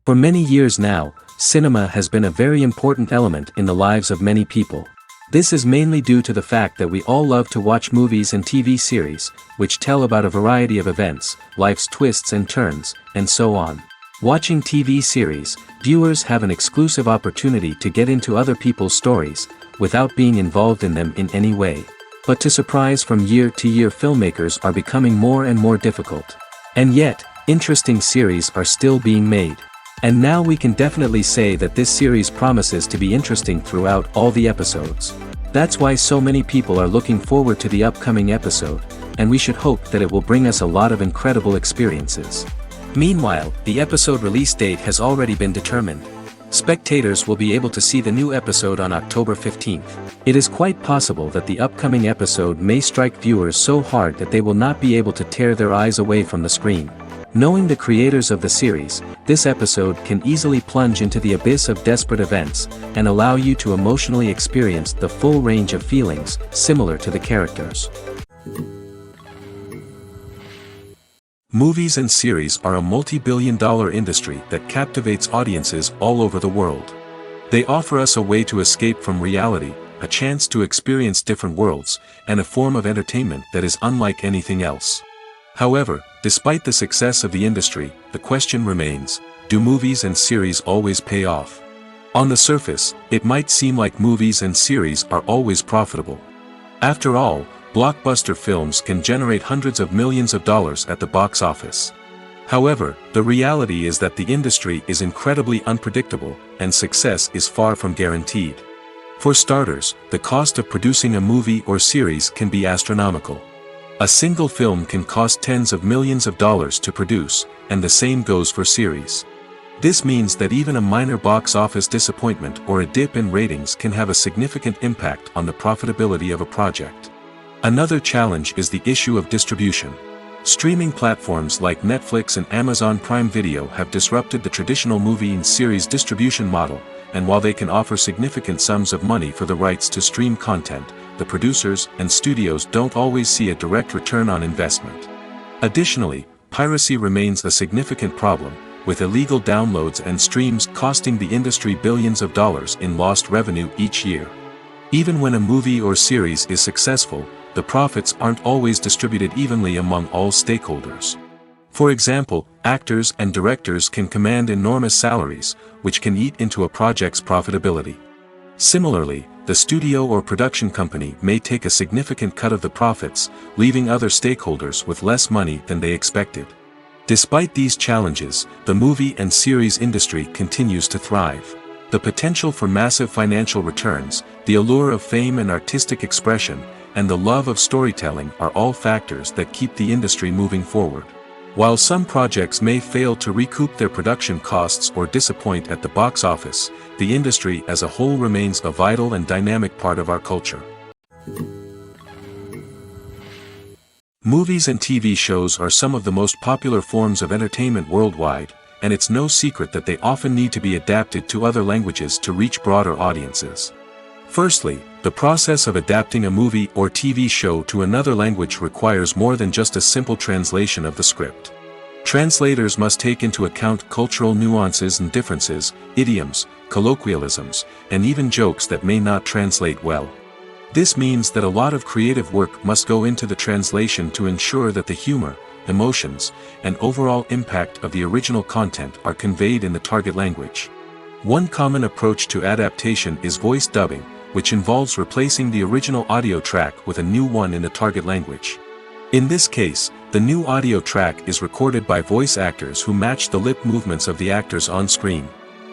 For many years now, cinema has been a very important element in the lives of many people. This is mainly due to the fact that we all love to watch movies and TV series, which tell about a variety of events, life's twists and turns, and so on. Watching TV series, viewers have an exclusive opportunity to get into other people's stories, without being involved in them in any way. But to surprise from year to year, filmmakers are becoming more and more difficult. And yet, interesting series are still being made. And now we can definitely say that this series promises to be interesting throughout all the episodes. That's why so many people are looking forward to the upcoming episode, and we should hope that it will bring us a lot of incredible experiences. Meanwhile, the episode release date has already been determined. Spectators will be able to see the new episode on October 15th. It is quite possible that the upcoming episode may strike viewers so hard that they will not be able to tear their eyes away from the screen. Knowing the creators of the series, this episode can easily plunge into the abyss of desperate events, and allow you to emotionally experience the full range of feelings, similar to the characters. Movies and series are a multi-billion-dollar industry that captivates audiences all over the world. They offer us a way to escape from reality, a chance to experience different worlds, and a form of entertainment that is unlike anything else. However, despite the success of the industry, the question remains, do movies and series always pay off? On the surface, it might seem like movies and series are always profitable. After all, blockbuster films can generate hundreds of millions of dollars at the box office. However, the reality is that the industry is incredibly unpredictable, and success is far from guaranteed. For starters, the cost of producing a movie or series can be astronomical. A single film can cost tens of millions of dollars to produce, and the same goes for series. This means that even a minor box office disappointment or a dip in ratings can have a significant impact on the profitability of a project. Another challenge is the issue of distribution. Streaming platforms like Netflix and Amazon Prime Video have disrupted the traditional movie and series distribution model, and while they can offer significant sums of money for the rights to stream content, the producers and studios don't always see a direct return on investment. Additionally, piracy remains a significant problem, with illegal downloads and streams costing the industry billions of dollars in lost revenue each year. Even when a movie or series is successful, the profits aren't always distributed evenly among all stakeholders. For example, actors and directors can command enormous salaries, which can eat into a project's profitability. Similarly, the studio or production company may take a significant cut of the profits, leaving other stakeholders with less money than they expected. Despite these challenges, the movie and series industry continues to thrive. The potential for massive financial returns, the allure of fame and artistic expression, and the love of storytelling are all factors that keep the industry moving forward. While some projects may fail to recoup their production costs or disappoint at the box office, the industry as a whole remains a vital and dynamic part of our culture. Movies and TV shows are some of the most popular forms of entertainment worldwide, and it's no secret that they often need to be adapted to other languages to reach broader audiences. Firstly, the process of adapting a movie or TV show to another language requires more than just a simple translation of the script. Translators must take into account cultural nuances and differences, idioms, colloquialisms, and even jokes that may not translate well. This means that a lot of creative work must go into the translation to ensure that the humor, emotions, and overall impact of the original content are conveyed in the target language. One common approach to adaptation is voice dubbing, which involves replacing the original audio track with a new one in the target language. In this case, the new audio track is recorded by voice actors who match the lip movements of the actors on screen.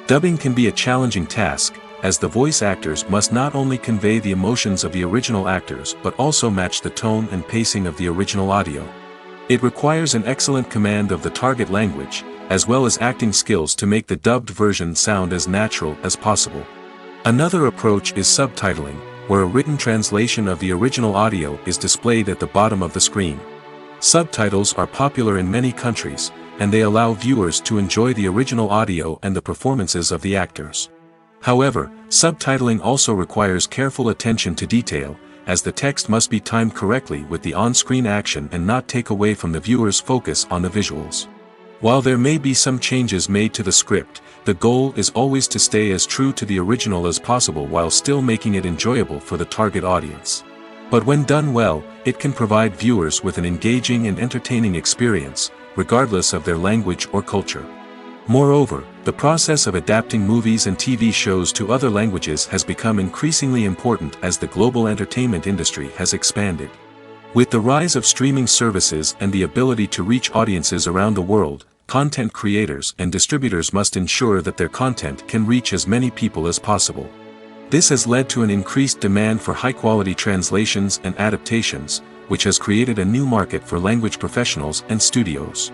Dubbing can be a challenging task, as the voice actors must not only convey the emotions of the original actors but also match the tone and pacing of the original audio. It requires an excellent command of the target language, as well as acting skills to make the dubbed version sound as natural as possible. Another approach is subtitling, where a written translation of the original audio is displayed at the bottom of the screen. Subtitles are popular in many countries, and they allow viewers to enjoy the original audio and the performances of the actors. However, subtitling also requires careful attention to detail, as the text must be timed correctly with the on-screen action and not take away from the viewer's focus on the visuals. While there may be some changes made to the script, the goal is always to stay as true to the original as possible while still making it enjoyable for the target audience. But when done well, it can provide viewers with an engaging and entertaining experience, regardless of their language or culture. Moreover, the process of adapting movies and TV shows to other languages has become increasingly important as the global entertainment industry has expanded. With the rise of streaming services and the ability to reach audiences around the world, content creators and distributors must ensure that their content can reach as many people as possible. This has led to an increased demand for high-quality translations and adaptations, which has created a new market for language professionals and studios.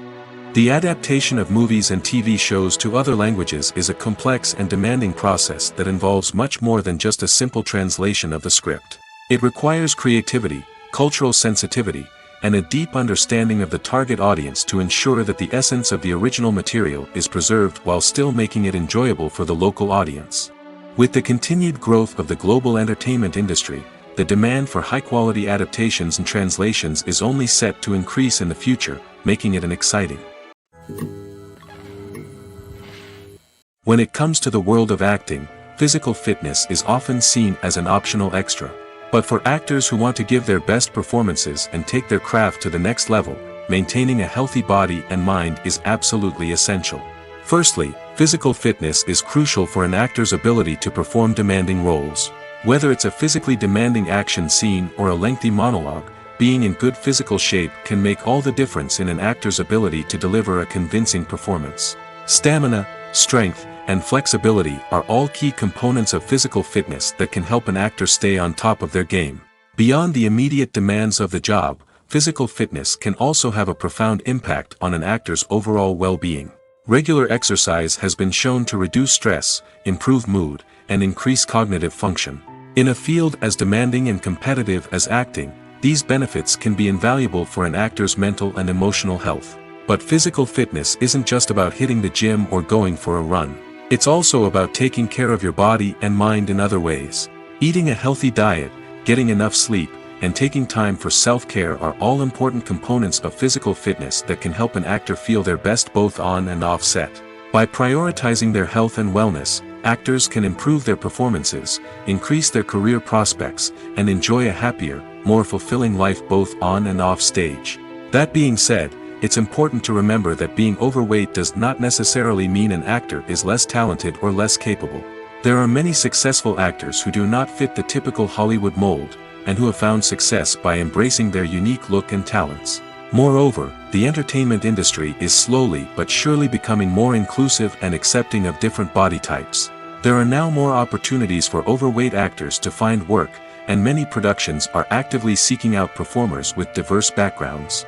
The adaptation of movies and TV shows to other languages is a complex and demanding process that involves much more than just a simple translation of the script. It requires creativity, cultural sensitivity, and a deep understanding of the target audience to ensure that the essence of the original material is preserved while still making it enjoyable for the local audience. With the continued growth of the global entertainment industry, the demand for high-quality adaptations and translations is only set to increase in the future, making it an exciting. When it comes to the world of acting, physical fitness is often seen as an optional extra. But for actors who want to give their best performances and take their craft to the next level, maintaining a healthy body and mind is absolutely essential. Firstly, physical fitness is crucial for an actor's ability to perform demanding roles. Whether it's a physically demanding action scene or a lengthy monologue, being in good physical shape can make all the difference in an actor's ability to deliver a convincing performance. Stamina, strength, and flexibility are all key components of physical fitness that can help an actor stay on top of their game. Beyond the immediate demands of the job, physical fitness can also have a profound impact on an actor's overall well-being. Regular exercise has been shown to reduce stress, improve mood, and increase cognitive function. In a field as demanding and competitive as acting, these benefits can be invaluable for an actor's mental and emotional health. But physical fitness isn't just about hitting the gym or going for a run. It's also about taking care of your body and mind in other ways. Eating a healthy diet, getting enough sleep, and taking time for self-care are all important components of physical fitness that can help an actor feel their best both on and off set. By prioritizing their health and wellness, actors can improve their performances, increase their career prospects, and enjoy a happier, more fulfilling life both on and off stage. That being said, it's important to remember that being overweight does not necessarily mean an actor is less talented or less capable. There are many successful actors who do not fit the typical Hollywood mold, and who have found success by embracing their unique look and talents. Moreover, the entertainment industry is slowly but surely becoming more inclusive and accepting of different body types. There are now more opportunities for overweight actors to find work, and many productions are actively seeking out performers with diverse backgrounds.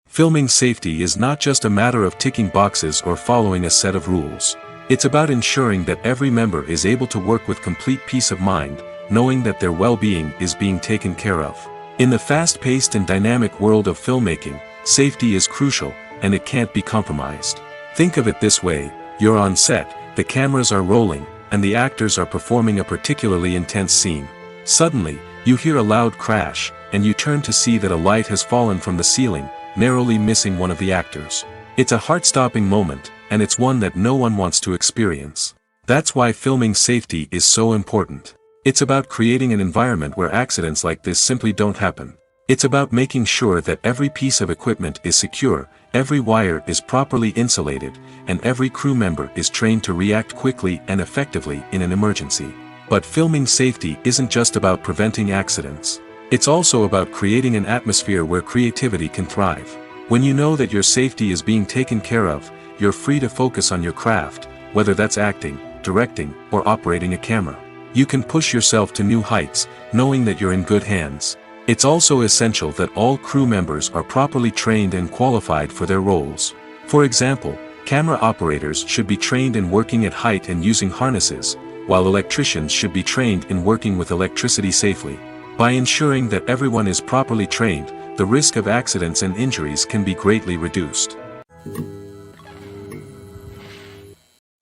Filming safety is not just a matter of ticking boxes or following a set of rules. It's about ensuring that every member is able to work with complete peace of mind, knowing that their well-being is being taken care of. In the fast-paced and dynamic world of filmmaking, safety is crucial, and it can't be compromised. Think of it this way: you're on set, the cameras are rolling, and the actors are performing a particularly intense scene. Suddenly, you hear a loud crash, and you turn to see that a light has fallen from the ceiling, narrowly missing one of the actors. It's a heart-stopping moment, and it's one that no one wants to experience. That's why filming safety is so important. It's about creating an environment where accidents like this simply don't happen. It's about making sure that every piece of equipment is secure, every wire is properly insulated, and every crew member is trained to react quickly and effectively in an emergency. But filming safety isn't just about preventing accidents. It's also about creating an atmosphere where creativity can thrive. When you know that your safety is being taken care of, you're free to focus on your craft, whether that's acting, directing, or operating a camera. You can push yourself to new heights, knowing that you're in good hands. It's also essential that all crew members are properly trained and qualified for their roles. For example, camera operators should be trained in working at height and using harnesses, while electricians should be trained in working with electricity safely. By ensuring that everyone is properly trained, the risk of accidents and injuries can be greatly reduced.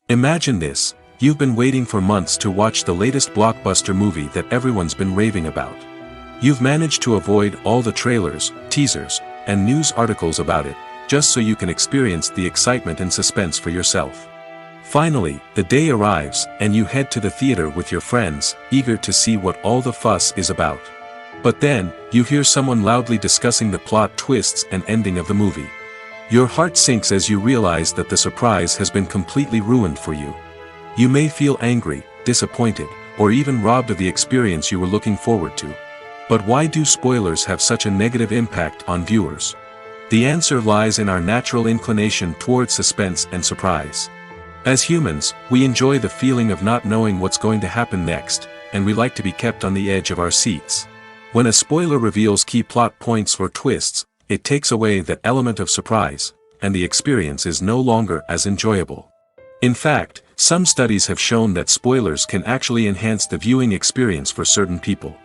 Imagine this: you've been waiting for months to watch the latest blockbuster movie that everyone's been raving about. You've managed to avoid all the trailers, teasers, and news articles about it, just so you can experience the excitement and suspense for yourself. Finally, the day arrives, and you head to the theater with your friends, eager to see what all the fuss is about. But then, you hear someone loudly discussing the plot twists and ending of the movie. Your heart sinks as you realize that the surprise has been completely ruined for you. You may feel angry, disappointed, or even robbed of the experience you were looking forward to. But why do spoilers have such a negative impact on viewers? The answer lies in our natural inclination towards suspense and surprise. As humans, we enjoy the feeling of not knowing what's going to happen next, and we like to be kept on the edge of our seats. When a spoiler reveals key plot points or twists, it takes away that element of surprise, and the experience is no longer as enjoyable. In fact, some studies have shown that spoilers can actually enhance the viewing experience for certain people.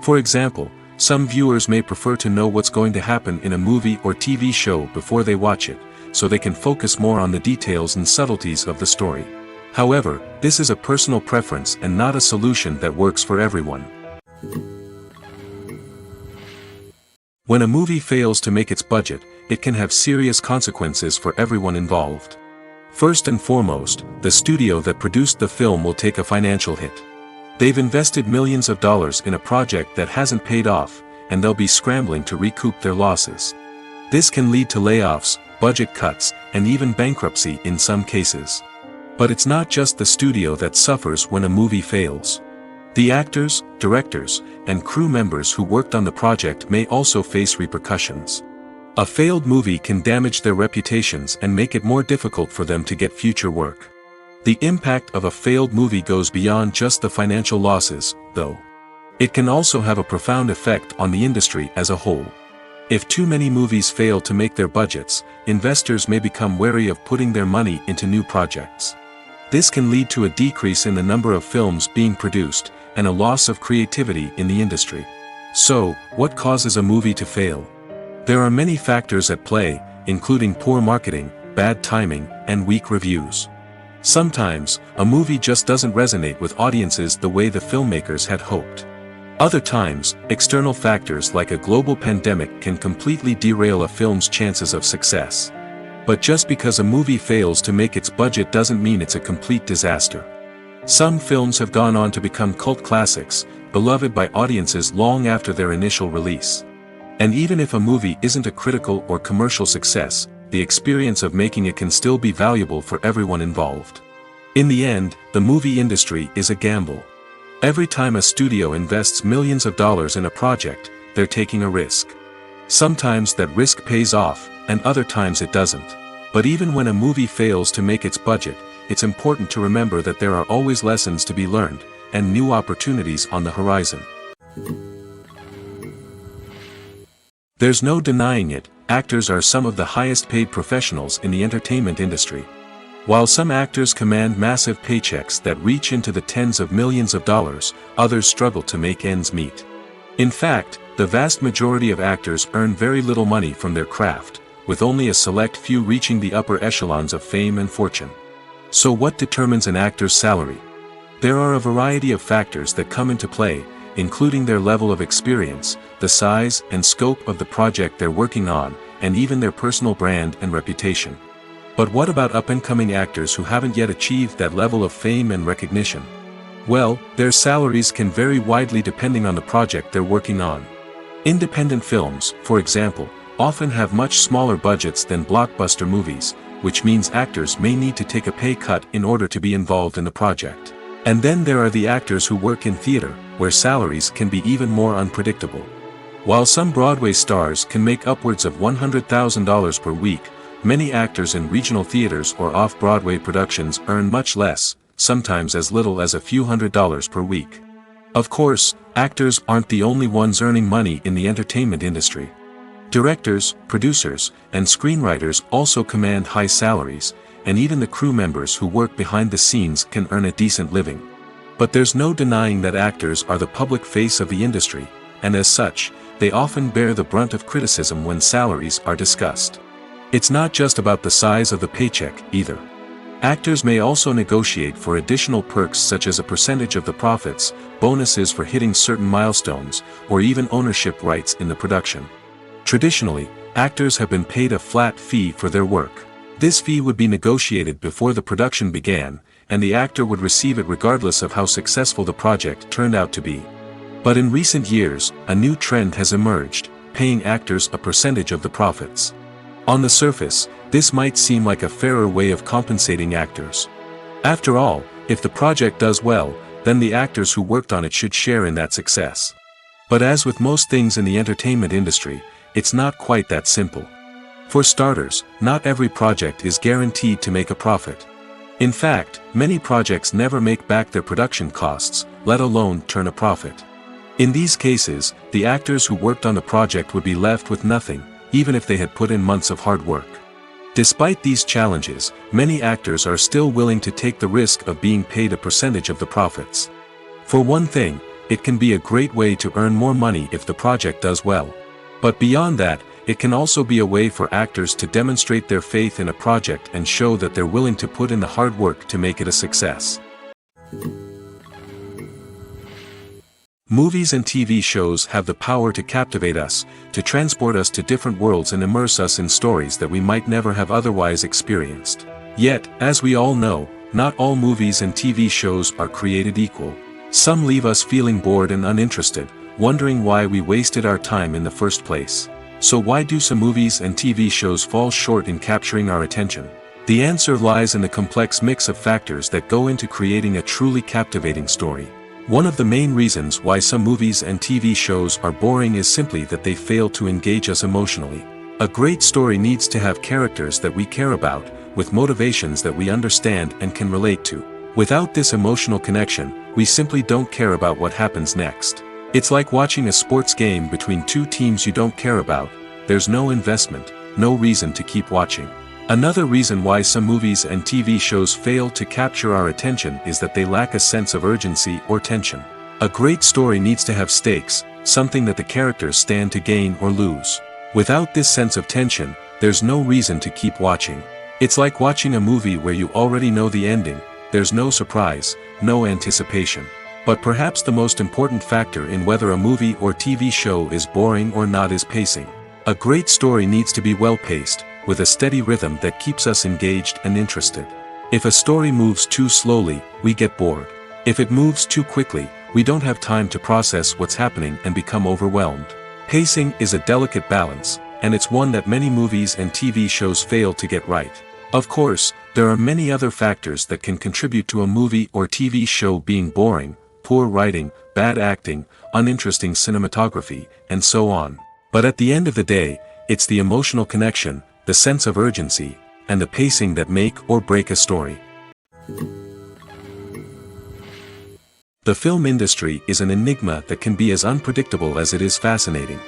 For example, some viewers may prefer to know what's going to happen in a movie or TV show before they watch it, so they can focus more on the details and subtleties of the story. However, this is a personal preference and not a solution that works for everyone. When a movie fails to make its budget, it can have serious consequences for everyone involved. First and foremost, the studio that produced the film will take a financial hit. They've invested millions of dollars in a project that hasn't paid off, and they'll be scrambling to recoup their losses. This can lead to layoffs, budget cuts, and even bankruptcy in some cases. But it's not just the studio that suffers when a movie fails. The actors, directors, and crew members who worked on the project may also face repercussions. A failed movie can damage their reputations and make it more difficult for them to get future work. The impact of a failed movie goes beyond just the financial losses, though. It can also have a profound effect on the industry as a whole. If too many movies fail to make their budgets, investors may become wary of putting their money into new projects. This can lead to a decrease in the number of films being produced, and a loss of creativity in the industry. So, what causes a movie to fail? There are many factors at play, including poor marketing, bad timing, and weak reviews. Sometimes, a movie just doesn't resonate with audiences the way the filmmakers had hoped. Other times, external factors like a global pandemic can completely derail a film's chances of success. But just because a movie fails to make its budget doesn't mean it's a complete disaster. Some films have gone on to become cult classics, beloved by audiences long after their initial release. And even if a movie isn't a critical or commercial success, the experience of making it can still be valuable for everyone involved. In the end, the movie industry is a gamble. Every time a studio invests millions of dollars in a project, they're taking a risk. Sometimes that risk pays off, and other times it doesn't. But even when a movie fails to make its budget, it's important to remember that there are always lessons to be learned, and new opportunities on the horizon. There's no denying it, actors are some of the highest paid professionals in the entertainment industry. While some actors command massive paychecks that reach into the tens of millions of dollars, others struggle to make ends meet. In fact, the vast majority of actors earn very little money from their craft, with only a select few reaching the upper echelons of fame and fortune. So what determines an actor's salary? There are a variety of factors that come into play, including their level of experience, the size and scope of the project they're working on, and even their personal brand and reputation. But what about up-and-coming actors who haven't yet achieved that level of fame and recognition? Well, their salaries can vary widely depending on the project they're working on. Independent films, for example, often have much smaller budgets than blockbuster movies, which means actors may need to take a pay cut in order to be involved in the project. And then there are the actors who work in theater, where salaries can be even more unpredictable. While some Broadway stars can make upwards of $100,000 per week, many actors in regional theaters or off-Broadway productions earn much less, sometimes as little as a few $100s per week. Of course, actors aren't the only ones earning money in the entertainment industry. Directors, producers, and screenwriters also command high salaries, and even the crew members who work behind the scenes can earn a decent living. But there's no denying that actors are the public face of the industry, and as such, they often bear the brunt of criticism when salaries are discussed. It's not just about the size of the paycheck, either. Actors may also negotiate for additional perks such as a percentage of the profits, bonuses for hitting certain milestones, or even ownership rights in the production. Traditionally, actors have been paid a flat fee for their work. This fee would be negotiated before the production began, and the actor would receive it regardless of how successful the project turned out to be. But in recent years, a new trend has emerged, paying actors a percentage of the profits. On the surface, this might seem like a fairer way of compensating actors. After all, if the project does well, then the actors who worked on it should share in that success. But as with most things in the entertainment industry, it's not quite that simple. For starters, not every project is guaranteed to make a profit. In fact, many projects never make back their production costs, let alone turn a profit. In these cases, the actors who worked on the project would be left with nothing, even if they had put in months of hard work. Despite these challenges, many actors are still willing to take the risk of being paid a percentage of the profits. For one thing, it can be a great way to earn more money if the project does well. But beyond that, it can also be a way for actors to demonstrate their faith in a project and show that they're willing to put in the hard work to make it a success. Movies and TV shows have the power to captivate us, to transport us to different worlds and immerse us in stories that we might never have otherwise experienced. Yet, as we all know, not all movies and TV shows are created equal. Some leave us feeling bored and uninterested, wondering why we wasted our time in the first place. So why do some movies and TV shows fall short in capturing our attention? The answer lies in the complex mix of factors that go into creating a truly captivating story. One of the main reasons why some movies and TV shows are boring is simply that they fail to engage us emotionally. A great story needs to have characters that we care about, with motivations that we understand and can relate to. Without this emotional connection, we simply don't care about what happens next. It's like watching a sports game between two teams you don't care about. There's no investment, no reason to keep watching. Another reason why some movies and TV shows fail to capture our attention is that they lack a sense of urgency or tension. A great story needs to have stakes, something that the characters stand to gain or lose. Without this sense of tension, there's no reason to keep watching. It's like watching a movie where you already know the ending. There's no surprise, no anticipation. But perhaps the most important factor in whether a movie or TV show is boring or not is pacing. A great story needs to be well-paced, with a steady rhythm that keeps us engaged and interested. If a story moves too slowly, we get bored. If it moves too quickly, we don't have time to process what's happening and become overwhelmed. Pacing is a delicate balance, and it's one that many movies and TV shows fail to get right. Of course, there are many other factors that can contribute to a movie or TV show being boring: poor writing, bad acting, uninteresting cinematography, and so on. But at the end of the day, it's the emotional connection, the sense of urgency, and the pacing that make or break a story. The film industry is an enigma that can be as unpredictable as it is fascinating.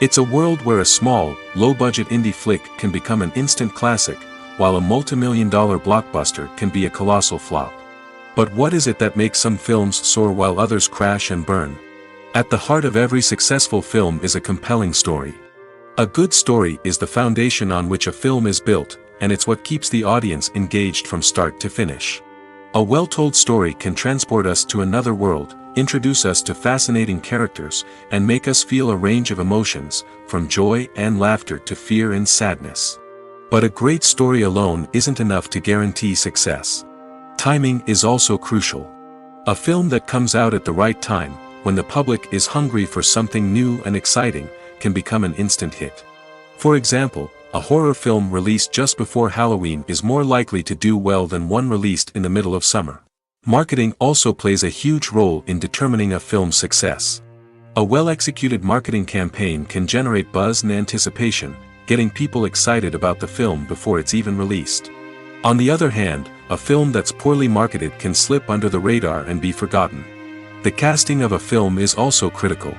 It's a world where a small, low-budget indie flick can become an instant classic, while a multi-million-dollar blockbuster can be a colossal flop. But what is it that makes some films soar while others crash and burn? At the heart of every successful film is a compelling story. A good story is the foundation on which a film is built, and it's what keeps the audience engaged from start to finish. A well-told story can transport us to another world, introduce us to fascinating characters, and make us feel a range of emotions, from joy and laughter to fear and sadness. But a great story alone isn't enough to guarantee success. Timing is also crucial. A film that comes out at the right time, when the public is hungry for something new and exciting, can become an instant hit. For example, a horror film released just before Halloween is more likely to do well than one released in the middle of summer. Marketing also plays a huge role in determining a film's success. A well-executed marketing campaign can generate buzz and anticipation, getting people excited about the film before it's even released. On the other hand, a film that's poorly marketed can slip under the radar and be forgotten. The casting of a film is also critical.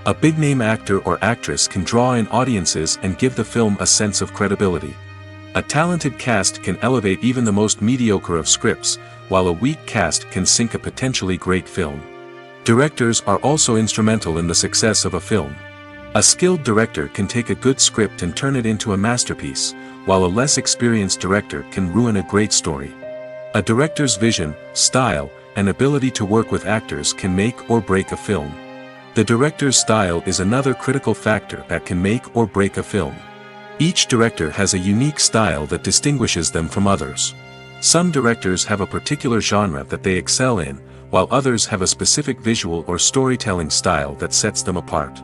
A big-name actor or actress can draw in audiences and give the film a sense of credibility. A talented cast can elevate even the most mediocre of scripts, while a weak cast can sink a potentially great film. Directors are also instrumental in the success of a film. A skilled director can take a good script and turn it into a masterpiece, while a less experienced director can ruin a great story. A director's vision, style, and ability to work with actors can make or break a film. The director's style is another critical factor that can make or break a film. Each director has a unique style that distinguishes them from others. Some directors have a particular genre that they excel in, while others have a specific visual or storytelling style that sets them apart.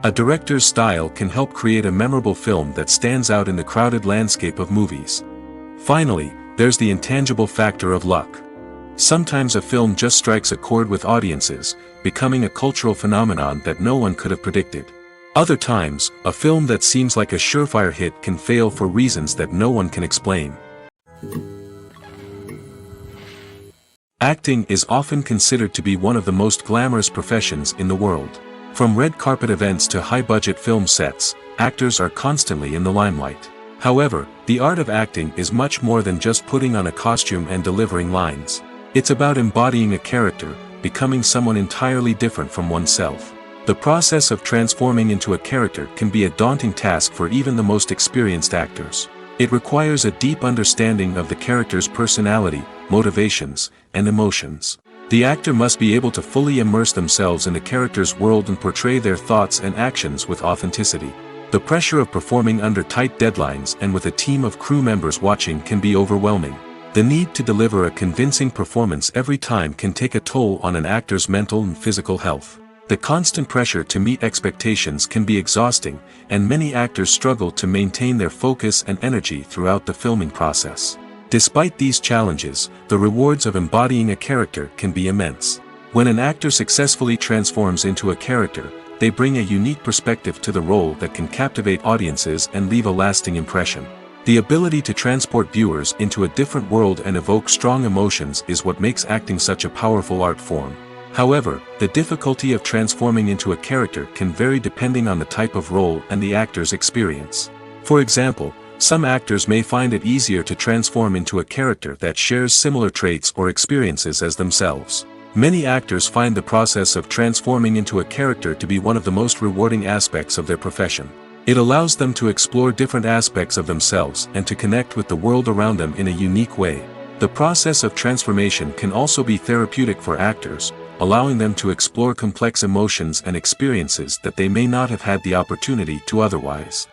A director's style can help create a memorable film that stands out in the crowded landscape of movies. Finally, there's the intangible factor of luck. Sometimes a film just strikes a chord with audiences, becoming a cultural phenomenon that no one could have predicted. Other times, a film that seems like a surefire hit can fail for reasons that no one can explain. Acting is often considered to be one of the most glamorous professions in the world. From red carpet events to high-budget film sets, actors are constantly in the limelight. However, the art of acting is much more than just putting on a costume and delivering lines. It's about embodying a character, becoming someone entirely different from oneself. The process of transforming into a character can be a daunting task for even the most experienced actors. It requires a deep understanding of the character's personality, motivations, and emotions. The actor must be able to fully immerse themselves in the character's world and portray their thoughts and actions with authenticity. The pressure of performing under tight deadlines and with a team of crew members watching can be overwhelming. The need to deliver a convincing performance every time can take a toll on an actor's mental and physical health. The constant pressure to meet expectations can be exhausting, and many actors struggle to maintain their focus and energy throughout the filming process. Despite these challenges, the rewards of embodying a character can be immense. When an actor successfully transforms into a character, they bring a unique perspective to the role that can captivate audiences and leave a lasting impression. The ability to transport viewers into a different world and evoke strong emotions is what makes acting such a powerful art form. However, the difficulty of transforming into a character can vary depending on the type of role and the actor's experience. For example, some actors may find it easier to transform into a character that shares similar traits or experiences as themselves. Many actors find the process of transforming into a character to be one of the most rewarding aspects of their profession. It allows them to explore different aspects of themselves and to connect with the world around them in a unique way. The process of transformation can also be therapeutic for actors, allowing them to explore complex emotions and experiences that they may not have had the opportunity to otherwise.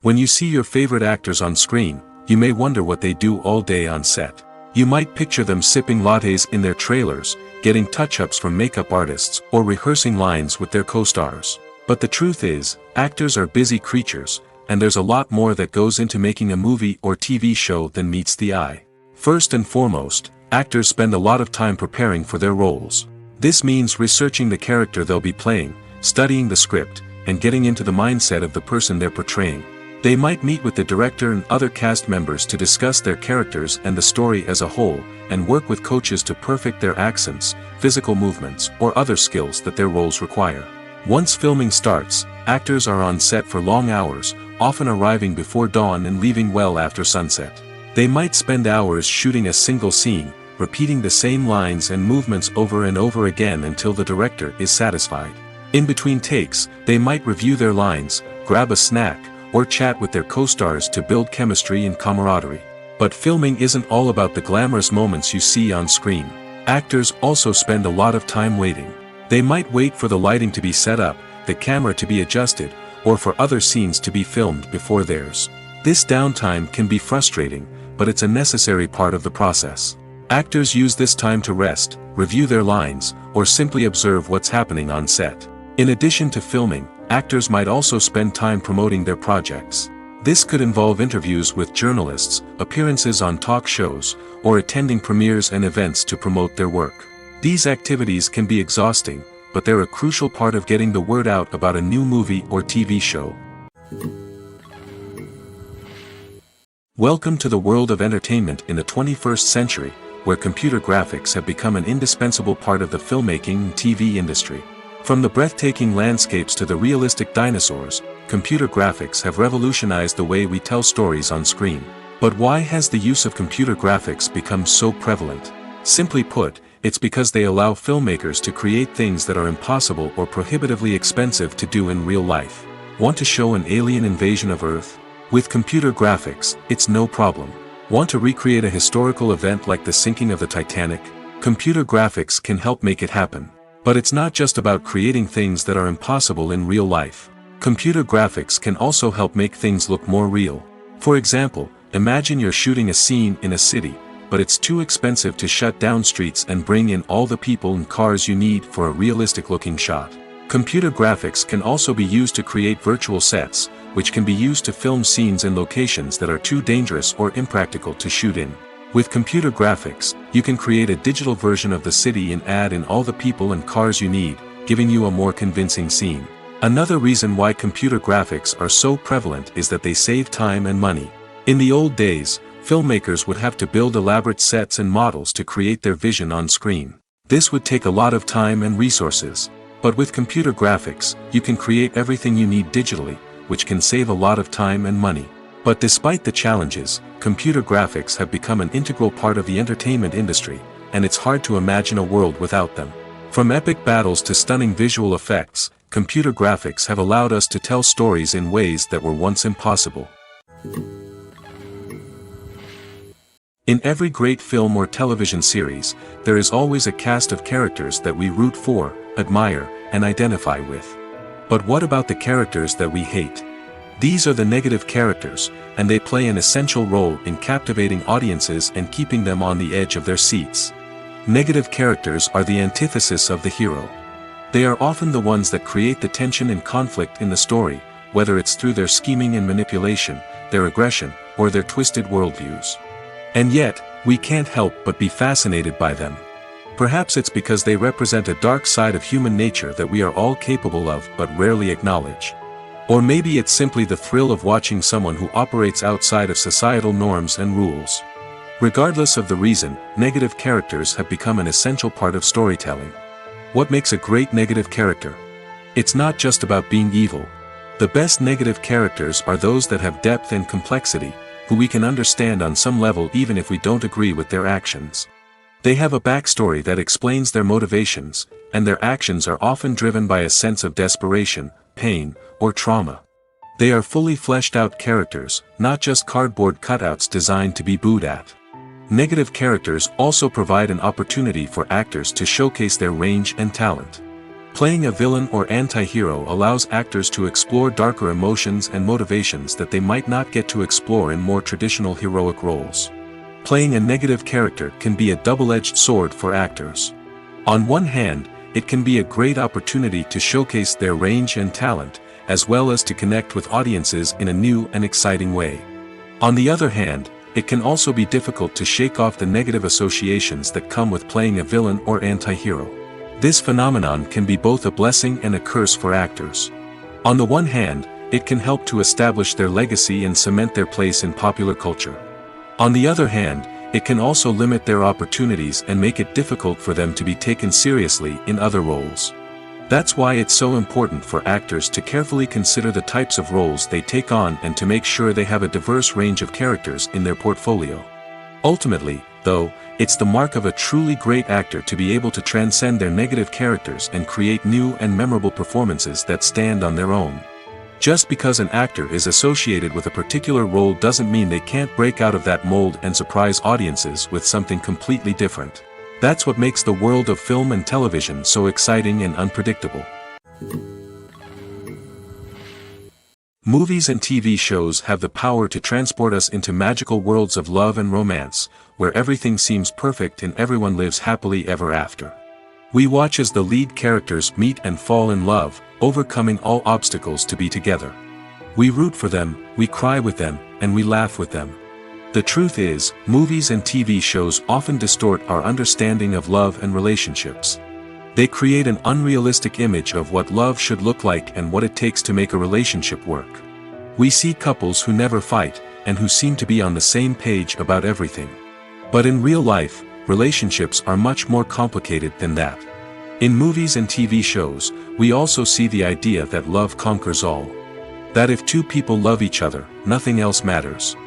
When you see your favorite actors on screen, you may wonder what they do all day on set. You might picture them sipping lattes in their trailers, getting touch-ups from makeup artists, or rehearsing lines with their co-stars. But the truth is, actors are busy creatures, and there's a lot more that goes into making a movie or TV show than meets the eye. First and foremost, actors spend a lot of time preparing for their roles. This means researching the character they'll be playing, studying the script, and getting into the mindset of the person they're portraying. They might meet with the director and other cast members to discuss their characters and the story as a whole, and work with coaches to perfect their accents, physical movements, or other skills that their roles require. Once filming starts, actors are on set for long hours, often arriving before dawn and leaving well after sunset. They might spend hours shooting a single scene, repeating the same lines and movements over and over again until the director is satisfied. In between takes, they might review their lines, grab a snack, or chat with their co-stars to build chemistry and camaraderie. But filming isn't all about the glamorous moments you see on screen. Actors also spend a lot of time waiting. They might wait for the lighting to be set up, the camera to be adjusted, or for other scenes to be filmed before theirs. This downtime can be frustrating, but it's a necessary part of the process. Actors use this time to rest, review their lines, or simply observe what's happening on set. In addition to filming, actors might also spend time promoting their projects. This could involve interviews with journalists, appearances on talk shows, or attending premieres and events to promote their work. These activities can be exhausting, but they're a crucial part of getting the word out about a new movie or TV show. Welcome to the world of entertainment in the 21st century, where computer graphics have become an indispensable part of the filmmaking and TV industry. From the breathtaking landscapes to the realistic dinosaurs, computer graphics have revolutionized the way we tell stories on screen. But why has the use of computer graphics become so prevalent? Simply put, it's because they allow filmmakers to create things that are impossible or prohibitively expensive to do in real life. Want to show an alien invasion of Earth? With computer graphics, it's no problem. Want to recreate a historical event like the sinking of the Titanic? Computer graphics can help make it happen. But it's not just about creating things that are impossible in real life. Computer graphics can also help make things look more real. For example, imagine you're shooting a scene in a city, but it's too expensive to shut down streets and bring in all the people and cars you need for a realistic-looking shot. Computer graphics can also be used to create virtual sets, which can be used to film scenes in locations that are too dangerous or impractical to shoot in. With computer graphics, you can create a digital version of the city and add in all the people and cars you need, giving you a more convincing scene. Another reason why computer graphics are so prevalent is that they save time and money. In the old days, filmmakers would have to build elaborate sets and models to create their vision on screen. This would take a lot of time and resources. But with computer graphics, you can create everything you need digitally, which can save a lot of time and money. But despite the challenges, computer graphics have become an integral part of the entertainment industry, and it's hard to imagine a world without them. From epic battles to stunning visual effects, computer graphics have allowed us to tell stories in ways that were once impossible. In every great film or television series, there is always a cast of characters that we root for, admire, and identify with. But what about the characters that we hate? These are the negative characters, and they play an essential role in captivating audiences and keeping them on the edge of their seats. Negative characters are the antithesis of the hero. They are often the ones that create the tension and conflict in the story, whether it's through their scheming and manipulation, their aggression, or their twisted worldviews. And yet, we can't help but be fascinated by them. Perhaps it's because they represent a dark side of human nature that we are all capable of but rarely acknowledge. Or maybe it's simply the thrill of watching someone who operates outside of societal norms and rules. Regardless of the reason, negative characters have become an essential part of storytelling. What makes a great negative character? It's not just about being evil. The best negative characters are those that have depth and complexity, who we can understand on some level even if we don't agree with their actions. They have a backstory that explains their motivations, and their actions are often driven by a sense of desperation, pain, or trauma. They are fully fleshed out characters, not just cardboard cutouts designed to be booed at. Negative characters also provide an opportunity for actors to showcase their range and talent. Playing a villain or anti-hero allows actors to explore darker emotions and motivations that they might not get to explore in more traditional heroic roles. Playing a negative character can be a double-edged sword for actors. On one hand, it can be a great opportunity to showcase their range and talent, as well as to connect with audiences in a new and exciting way. On the other hand, it can also be difficult to shake off the negative associations that come with playing a villain or anti-hero. This phenomenon can be both a blessing and a curse for actors. On the one hand, it can help to establish their legacy and cement their place in popular culture. On the other hand, it can also limit their opportunities and make it difficult for them to be taken seriously in other roles. That's why it's so important for actors to carefully consider the types of roles they take on and to make sure they have a diverse range of characters in their portfolio. Ultimately, though, it's the mark of a truly great actor to be able to transcend their negative characters and create new and memorable performances that stand on their own. Just because an actor is associated with a particular role doesn't mean they can't break out of that mold and surprise audiences with something completely different. That's what makes the world of film and television so exciting and unpredictable. Movies and TV shows have the power to transport us into magical worlds of love and romance, where everything seems perfect and everyone lives happily ever after. We watch as the lead characters meet and fall in love, overcoming all obstacles to be together. We root for them, we cry with them, and we laugh with them. The truth is, movies and TV shows often distort our understanding of love and relationships. They create an unrealistic image of what love should look like and what it takes to make a relationship work. We see couples who never fight, and who seem to be on the same page about everything. But in real life, relationships are much more complicated than that. In movies and TV shows, we also see the idea that love conquers all. That if two people love each other, nothing else matters.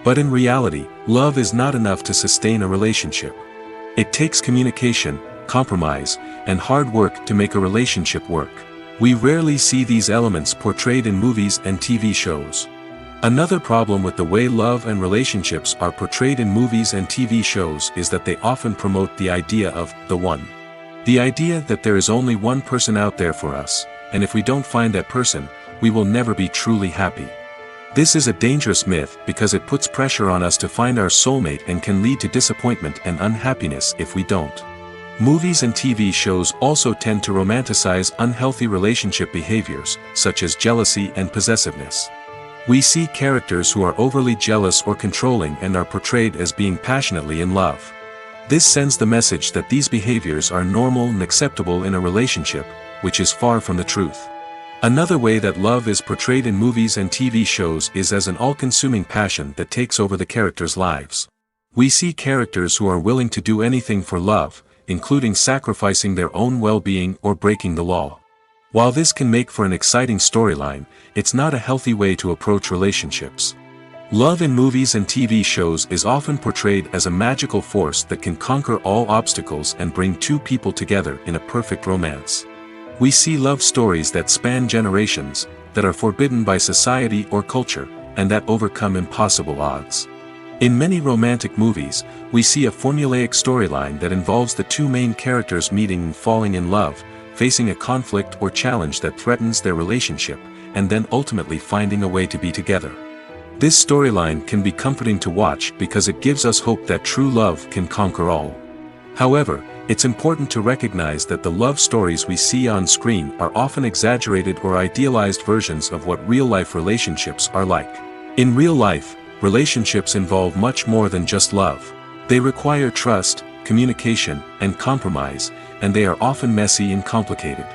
But in reality, love is not enough to sustain a relationship. It takes communication, compromise, and hard work to make a relationship work. We rarely see these elements portrayed in movies and TV shows. Another problem with the way love and relationships are portrayed in movies and TV shows is that they often promote the idea of the one. The idea that there is only one person out there for us, and if we don't find that person, we will never be truly happy. This is a dangerous myth because it puts pressure on us to find our soulmate and can lead to disappointment and unhappiness if we don't. Movies and TV shows also tend to romanticize unhealthy relationship behaviors, such as jealousy and possessiveness. We see characters who are overly jealous or controlling and are portrayed as being passionately in love. This sends the message that these behaviors are normal and acceptable in a relationship, which is far from the truth. Another way that love is portrayed in movies and TV shows is as an all-consuming passion that takes over the characters' lives. We see characters who are willing to do anything for love, including sacrificing their own well-being or breaking the law. While this can make for an exciting storyline, it's not a healthy way to approach relationships. Love in movies and TV shows is often portrayed as a magical force that can conquer all obstacles and bring two people together in a perfect romance. We see love stories that span generations, that are forbidden by society or culture, and that overcome impossible odds. In many romantic movies, we see a formulaic storyline that involves the two main characters meeting and falling in love, facing a conflict or challenge that threatens their relationship, and then ultimately finding a way to be together. This storyline can be comforting to watch because it gives us hope that true love can conquer all. However, it's important to recognize that the love stories we see on screen are often exaggerated or idealized versions of what real-life relationships are like. In real life, relationships involve much more than just love. They require trust, communication, and compromise, and they are often messy and complicated.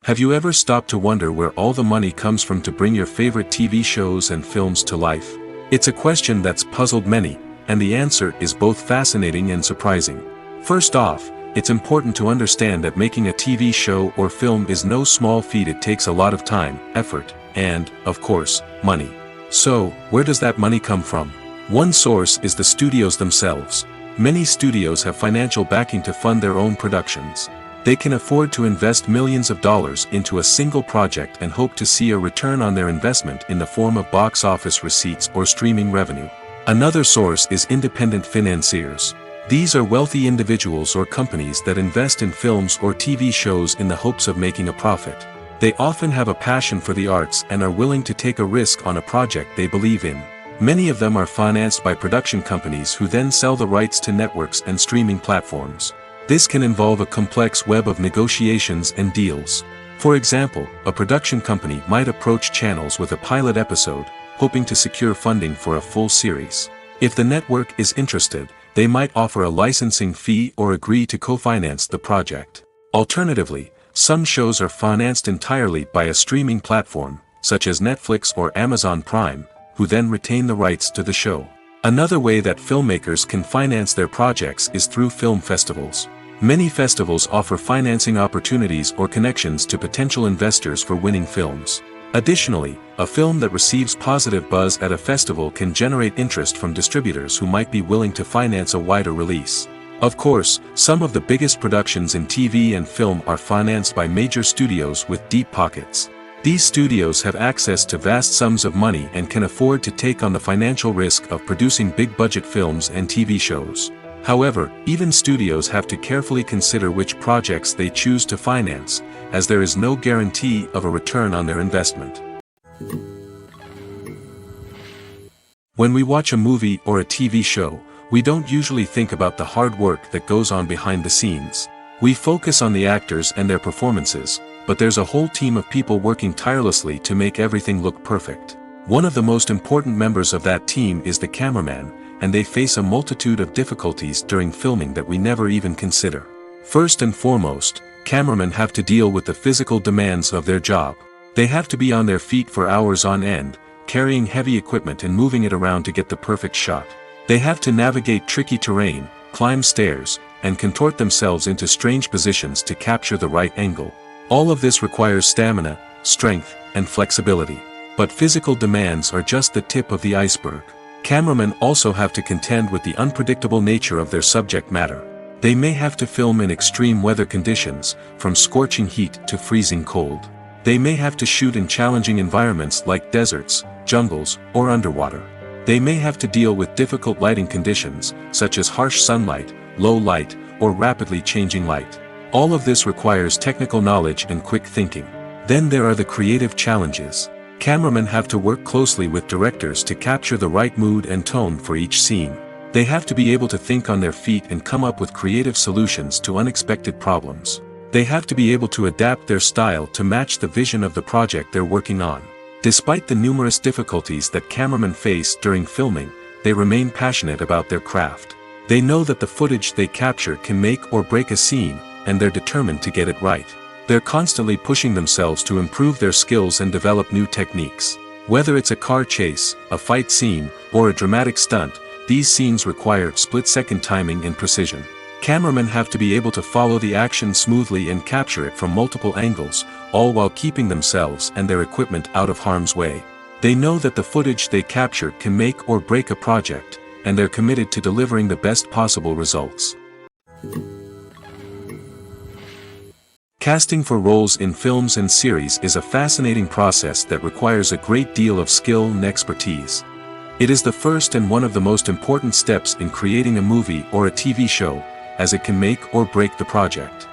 Have you ever stopped to wonder where all the money comes from to bring your favorite TV shows and films to life? It's a question that's puzzled many, and the answer is both fascinating and surprising. First off, it's important to understand that making a TV show or film is no small feat. It takes a lot of time, effort, and, of course, money. So, where does that money come from? One source is the studios themselves. Many studios have financial backing to fund their own productions. They can afford to invest millions of dollars into a single project and hope to see a return on their investment in the form of box office receipts or streaming revenue. Another source is independent financiers. These are wealthy individuals or companies that invest in films or TV shows in the hopes of making a profit. They often have a passion for the arts and are willing to take a risk on a project they believe in. Many of them are financed by production companies who then sell the rights to networks and streaming platforms. This can involve a complex web of negotiations and deals. For example, a production company might approach channels with a pilot episode, hoping to secure funding for a full series. If the network is interested, they might offer a licensing fee or agree to co-finance the project. Alternatively, some shows are financed entirely by a streaming platform, such as Netflix or Amazon Prime, who then retain the rights to the show. Another way that filmmakers can finance their projects is through film festivals. Many festivals offer financing opportunities or connections to potential investors for winning films. Additionally, a film that receives positive buzz at a festival can generate interest from distributors who might be willing to finance a wider release. Of course, some of the biggest productions in TV and film are financed by major studios with deep pockets. These studios have access to vast sums of money and can afford to take on the financial risk of producing big-budget films and TV shows. However, even studios have to carefully consider which projects they choose to finance, as there is no guarantee of a return on their investment. When we watch a movie or a TV show, we don't usually think about the hard work that goes on behind the scenes. We focus on the actors and their performances, but there's a whole team of people working tirelessly to make everything look perfect. One of the most important members of that team is the cameraman, and they face a multitude of difficulties during filming that we never even consider. First and foremost, cameramen have to deal with the physical demands of their job. They have to be on their feet for hours on end, carrying heavy equipment and moving it around to get the perfect shot. They have to navigate tricky terrain, climb stairs, and contort themselves into strange positions to capture the right angle. All of this requires stamina, strength, and flexibility. But physical demands are just the tip of the iceberg. Cameramen also have to contend with the unpredictable nature of their subject matter. They may have to film in extreme weather conditions, from scorching heat to freezing cold. They may have to shoot in challenging environments like deserts, jungles, or underwater. They may have to deal with difficult lighting conditions, such as harsh sunlight, low light, or rapidly changing light. All of this requires technical knowledge and quick thinking. Then there are the creative challenges. Cameramen have to work closely with directors to capture the right mood and tone for each scene. They have to be able to think on their feet and come up with creative solutions to unexpected problems. They have to be able to adapt their style to match the vision of the project they're working on. Despite the numerous difficulties that cameramen face during filming, they remain passionate about their craft. They know that the footage they capture can make or break a scene, and they're determined to get it right. They're constantly pushing themselves to improve their skills and develop new techniques. Whether it's a car chase, a fight scene, or a dramatic stunt, these scenes require split-second timing and precision. Cameramen have to be able to follow the action smoothly and capture it from multiple angles, all while keeping themselves and their equipment out of harm's way. They know that the footage they capture can make or break a project, and they're committed to delivering the best possible results. Casting for roles in films and series is a fascinating process that requires a great deal of skill and expertise. It is the first and one of the most important steps in creating a movie or a TV show, as it can make or break the project.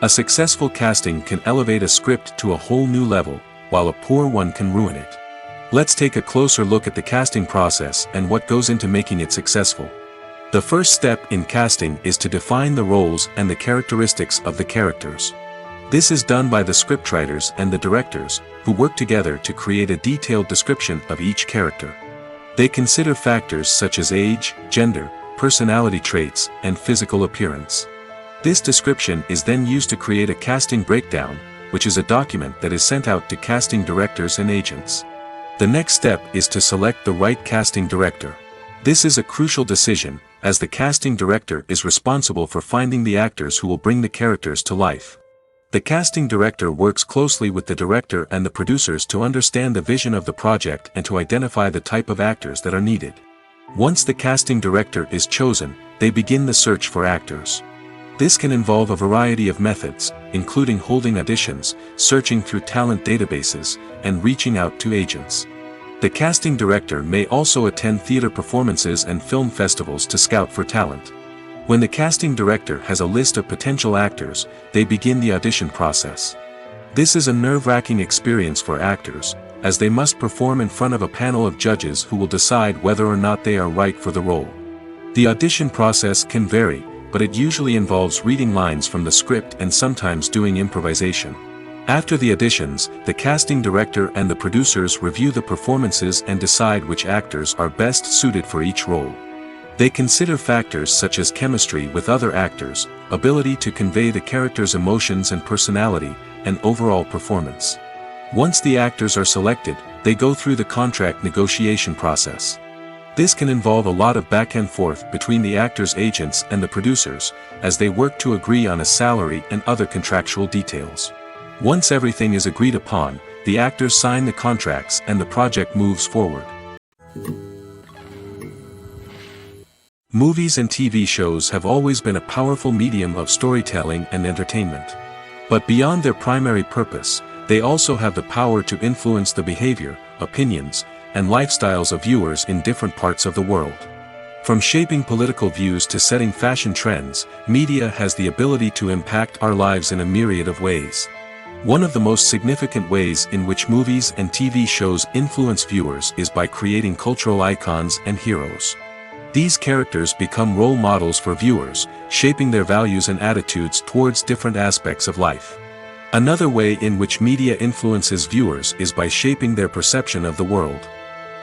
A successful casting can elevate a script to a whole new level, while a poor one can ruin it. Let's take a closer look at the casting process and what goes into making it successful. The first step in casting is to define the roles and the characteristics of the characters. This is done by the scriptwriters and the directors, who work together to create a detailed description of each character. They consider factors such as age, gender, personality traits, and physical appearance. This description is then used to create a casting breakdown, which is a document that is sent out to casting directors and agents. The next step is to select the right casting director. This is a crucial decision, as the casting director is responsible for finding the actors who will bring the characters to life. The casting director works closely with the director and the producers to understand the vision of the project and to identify the type of actors that are needed. Once the casting director is chosen, they begin the search for actors. This can involve a variety of methods, including holding auditions, searching through talent databases, and reaching out to agents. The casting director may also attend theater performances and film festivals to scout for talent. When the casting director has a list of potential actors, they begin the audition process. This is a nerve-wracking experience for actors, as they must perform in front of a panel of judges who will decide whether or not they are right for the role. The audition process can vary, but it usually involves reading lines from the script and sometimes doing improvisation. After the auditions, the casting director and the producers review the performances and decide which actors are best suited for each role. They consider factors such as chemistry with other actors, ability to convey the character's emotions and personality, and overall performance. Once the actors are selected, they go through the contract negotiation process. This can involve a lot of back and forth between the actors' agents and the producers, as they work to agree on a salary and other contractual details. Once everything is agreed upon, the actors sign the contracts and the project moves forward. Movies and TV shows have always been a powerful medium of storytelling and entertainment. But beyond their primary purpose, they also have the power to influence the behavior, opinions, and lifestyles of viewers in different parts of the world. From shaping political views to setting fashion trends, media has the ability to impact our lives in a myriad of ways. One of the most significant ways in which movies and TV shows influence viewers is by creating cultural icons and heroes. These characters become role models for viewers, shaping their values and attitudes towards different aspects of life. Another way in which media influences viewers is by shaping their perception of the world.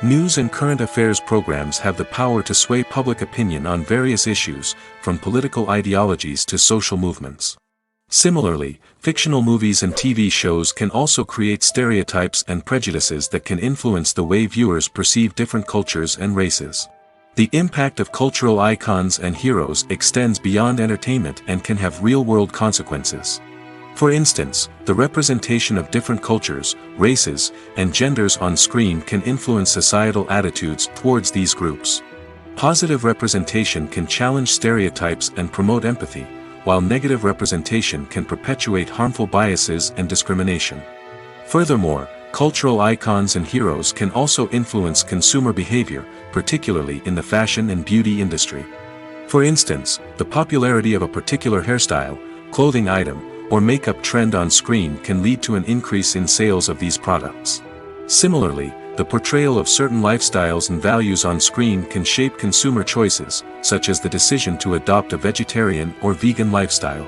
News and current affairs programs have the power to sway public opinion on various issues, from political ideologies to social movements. Similarly, fictional movies and TV shows can also create stereotypes and prejudices that can influence the way viewers perceive different cultures and races. The impact of cultural icons and heroes extends beyond entertainment and can have real-world consequences. For instance, the representation of different cultures, races, and genders on screen can influence societal attitudes towards these groups. Positive representation can challenge stereotypes and promote empathy, while negative representation can perpetuate harmful biases and discrimination. Furthermore, cultural icons and heroes can also influence consumer behavior, particularly in the fashion and beauty industry. For instance, the popularity of a particular hairstyle, clothing item, or makeup trend on screen can lead to an increase in sales of these products. Similarly, the portrayal of certain lifestyles and values on screen can shape consumer choices, such as the decision to adopt a vegetarian or vegan lifestyle.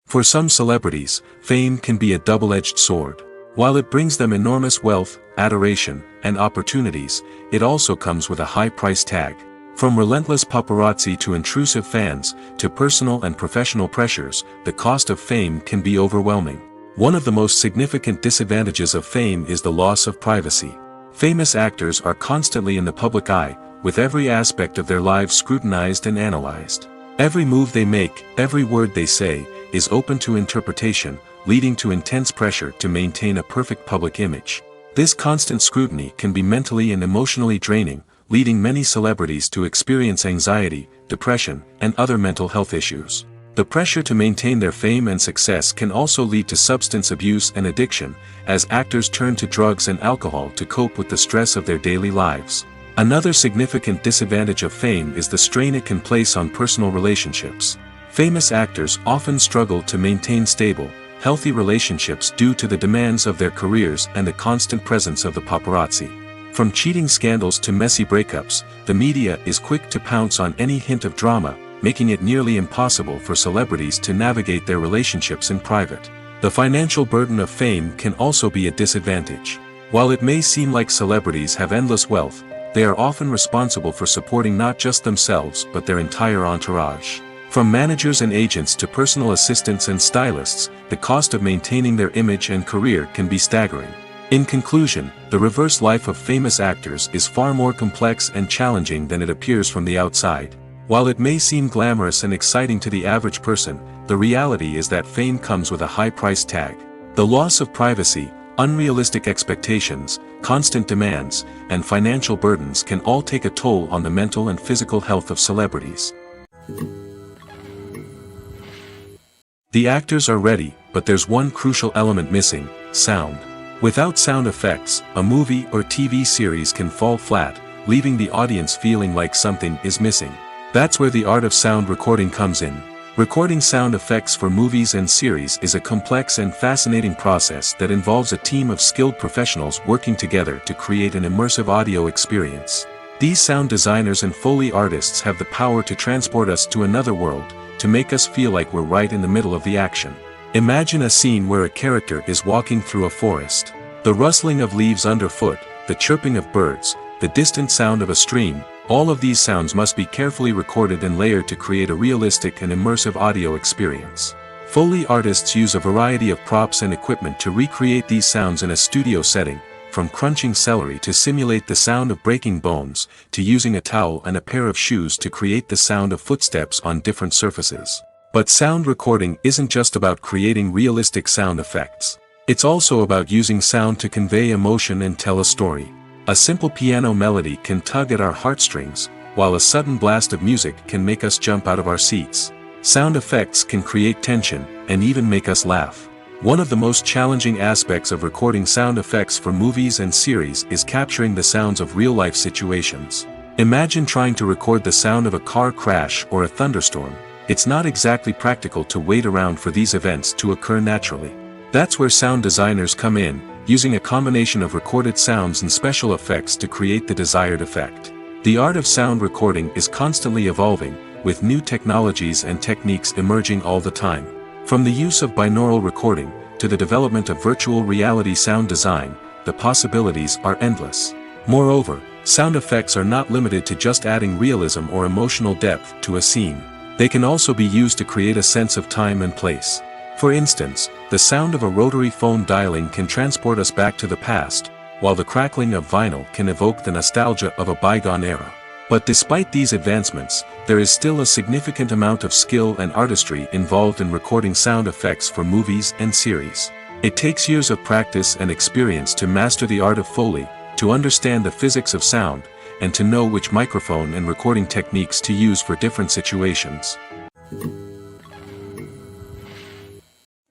For some celebrities, fame can be a double-edged sword. While it brings them enormous wealth, adoration, and opportunities, it also comes with a high price tag. From relentless paparazzi to intrusive fans, to personal and professional pressures, the cost of fame can be overwhelming. One of the most significant disadvantages of fame is the loss of privacy. Famous actors are constantly in the public eye, with every aspect of their lives scrutinized and analyzed. Every move they make, every word they say, is open to interpretation, leading to intense pressure to maintain a perfect public image. This constant scrutiny can be mentally and emotionally draining, leading many celebrities to experience anxiety, depression, and other mental health issues. The pressure to maintain their fame and success can also lead to substance abuse and addiction, as actors turn to drugs and alcohol to cope with the stress of their daily lives. Another significant disadvantage of fame is the strain it can place on personal relationships. Famous actors often struggle to maintain stable, healthy relationships due to the demands of their careers and the constant presence of the paparazzi. From cheating scandals to messy breakups, the media is quick to pounce on any hint of drama, making it nearly impossible for celebrities to navigate their relationships in private. The financial burden of fame can also be a disadvantage. While it may seem like celebrities have endless wealth, they are often responsible for supporting not just themselves but their entire entourage. From managers and agents to personal assistants and stylists, the cost of maintaining their image and career can be staggering. In conclusion, the reverse life of famous actors is far more complex and challenging than it appears from the outside. While it may seem glamorous and exciting to the average person, the reality is that fame comes with a high price tag. The loss of privacy, unrealistic expectations, constant demands, and financial burdens can all take a toll on the mental and physical health of celebrities. The actors are ready, but there's one crucial element missing: sound. Without sound effects, a movie or TV series can fall flat, leaving the audience feeling like something is missing. That's where the art of sound recording comes in. Recording sound effects for movies and series is a complex and fascinating process that involves a team of skilled professionals working together to create an immersive audio experience. These sound designers and Foley artists have the power to transport us to another world, to make us feel like we're right in the middle of the action. Imagine a scene where a character is walking through a forest. The rustling of leaves underfoot, the chirping of birds, the distant sound of a stream, all of these sounds must be carefully recorded and layered to create a realistic and immersive audio experience. Foley artists use a variety of props and equipment to recreate these sounds in a studio setting, from crunching celery to simulate the sound of breaking bones, to using a towel and a pair of shoes to create the sound of footsteps on different surfaces. But sound recording isn't just about creating realistic sound effects. It's also about using sound to convey emotion and tell a story. A simple piano melody can tug at our heartstrings, while a sudden blast of music can make us jump out of our seats. Sound effects can create tension, and even make us laugh. One of the most challenging aspects of recording sound effects for movies and series is capturing the sounds of real-life situations. Imagine trying to record the sound of a car crash or a thunderstorm. It's not exactly practical to wait around for these events to occur naturally. That's where sound designers come in, using a combination of recorded sounds and special effects to create the desired effect. The art of sound recording is constantly evolving, with new technologies and techniques emerging all the time. From the use of binaural recording, to the development of virtual reality sound design, the possibilities are endless. Moreover, sound effects are not limited to just adding realism or emotional depth to a scene. They can also be used to create a sense of time and place. For instance, the sound of a rotary phone dialing can transport us back to the past, while the crackling of vinyl can evoke the nostalgia of a bygone era. But despite these advancements, there is still a significant amount of skill and artistry involved in recording sound effects for movies and series. It takes years of practice and experience to master the art of Foley, to understand the physics of sound, and to know which microphone and recording techniques to use for different situations.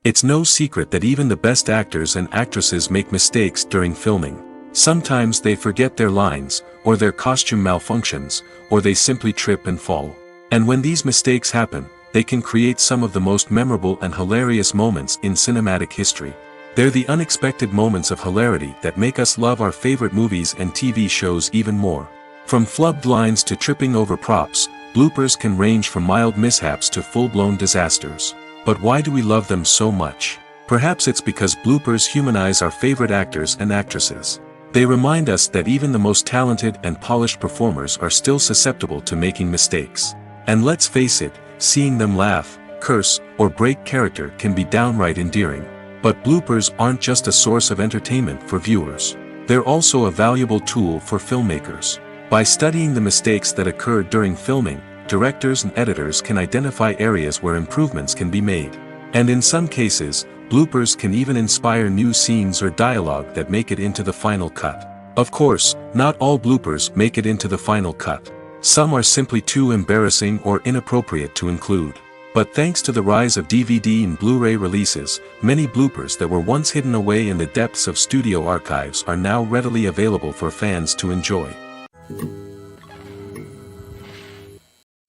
It's no secret that even the best actors and actresses make mistakes during filming. Sometimes they forget their lines, or their costume malfunctions, or they simply trip and fall. And when these mistakes happen, they can create some of the most memorable and hilarious moments in cinematic history. They're the unexpected moments of hilarity that make us love our favorite movies and TV shows even more. From flubbed lines to tripping over props, bloopers can range from mild mishaps to full-blown disasters. But why do we love them so much? Perhaps it's because bloopers humanize our favorite actors and actresses. They remind us that even the most talented and polished performers are still susceptible to making mistakes. And let's face it, seeing them laugh, curse, or break character can be downright endearing. But bloopers aren't just a source of entertainment for viewers. They're also a valuable tool for filmmakers. By studying the mistakes that occurred during filming, directors and editors can identify areas where improvements can be made. And in some cases, bloopers can even inspire new scenes or dialogue that make it into the final cut. Of course, not all bloopers make it into the final cut. Some are simply too embarrassing or inappropriate to include. But thanks to the rise of DVD and Blu-ray releases, many bloopers that were once hidden away in the depths of studio archives are now readily available for fans to enjoy.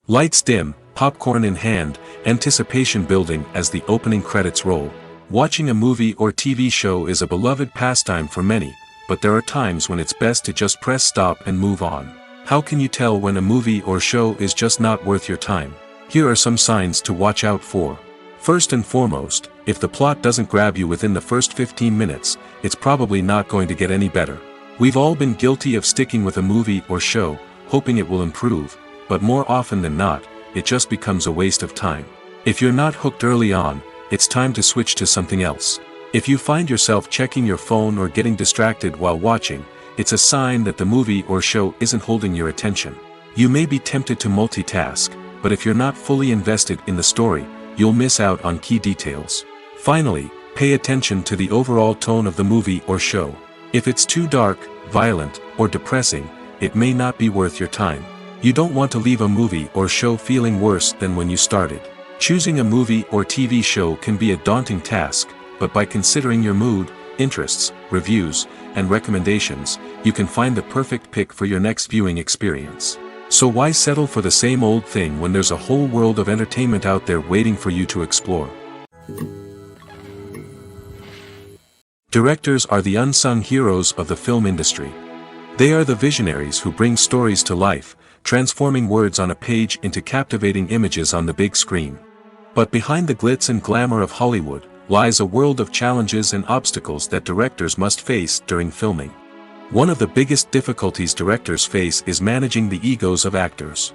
Lights dim, popcorn in hand, anticipation building as the opening credits roll. Watching a movie or TV show is a beloved pastime for many, but there are times when it's best to just press stop and move on. How can you tell when a movie or show is just not worth your time? Here are some signs to watch out for. First and foremost, if the plot doesn't grab you within the first 15 minutes, it's probably not going to get any better. We've all been guilty of sticking with a movie or show, hoping it will improve, but more often than not, it just becomes a waste of time. If you're not hooked early on, it's time to switch to something else. If you find yourself checking your phone or getting distracted while watching, it's a sign that the movie or show isn't holding your attention. You may be tempted to multitask, but if you're not fully invested in the story, you'll miss out on key details. Finally, pay attention to the overall tone of the movie or show. If it's too dark, violent, or depressing, it may not be worth your time. You don't want to leave a movie or show feeling worse than when you started. Choosing a movie or TV show can be a daunting task, but by considering your mood, interests, reviews, and recommendations, you can find the perfect pick for your next viewing experience. So why settle for the same old thing when there's a whole world of entertainment out there waiting for you to explore? Directors are the unsung heroes of the film industry. They are the visionaries who bring stories to life, transforming words on a page into captivating images on the big screen. But behind the glitz and glamour of Hollywood, lies a world of challenges and obstacles that directors must face during filming. One of the biggest difficulties directors face is managing the egos of actors.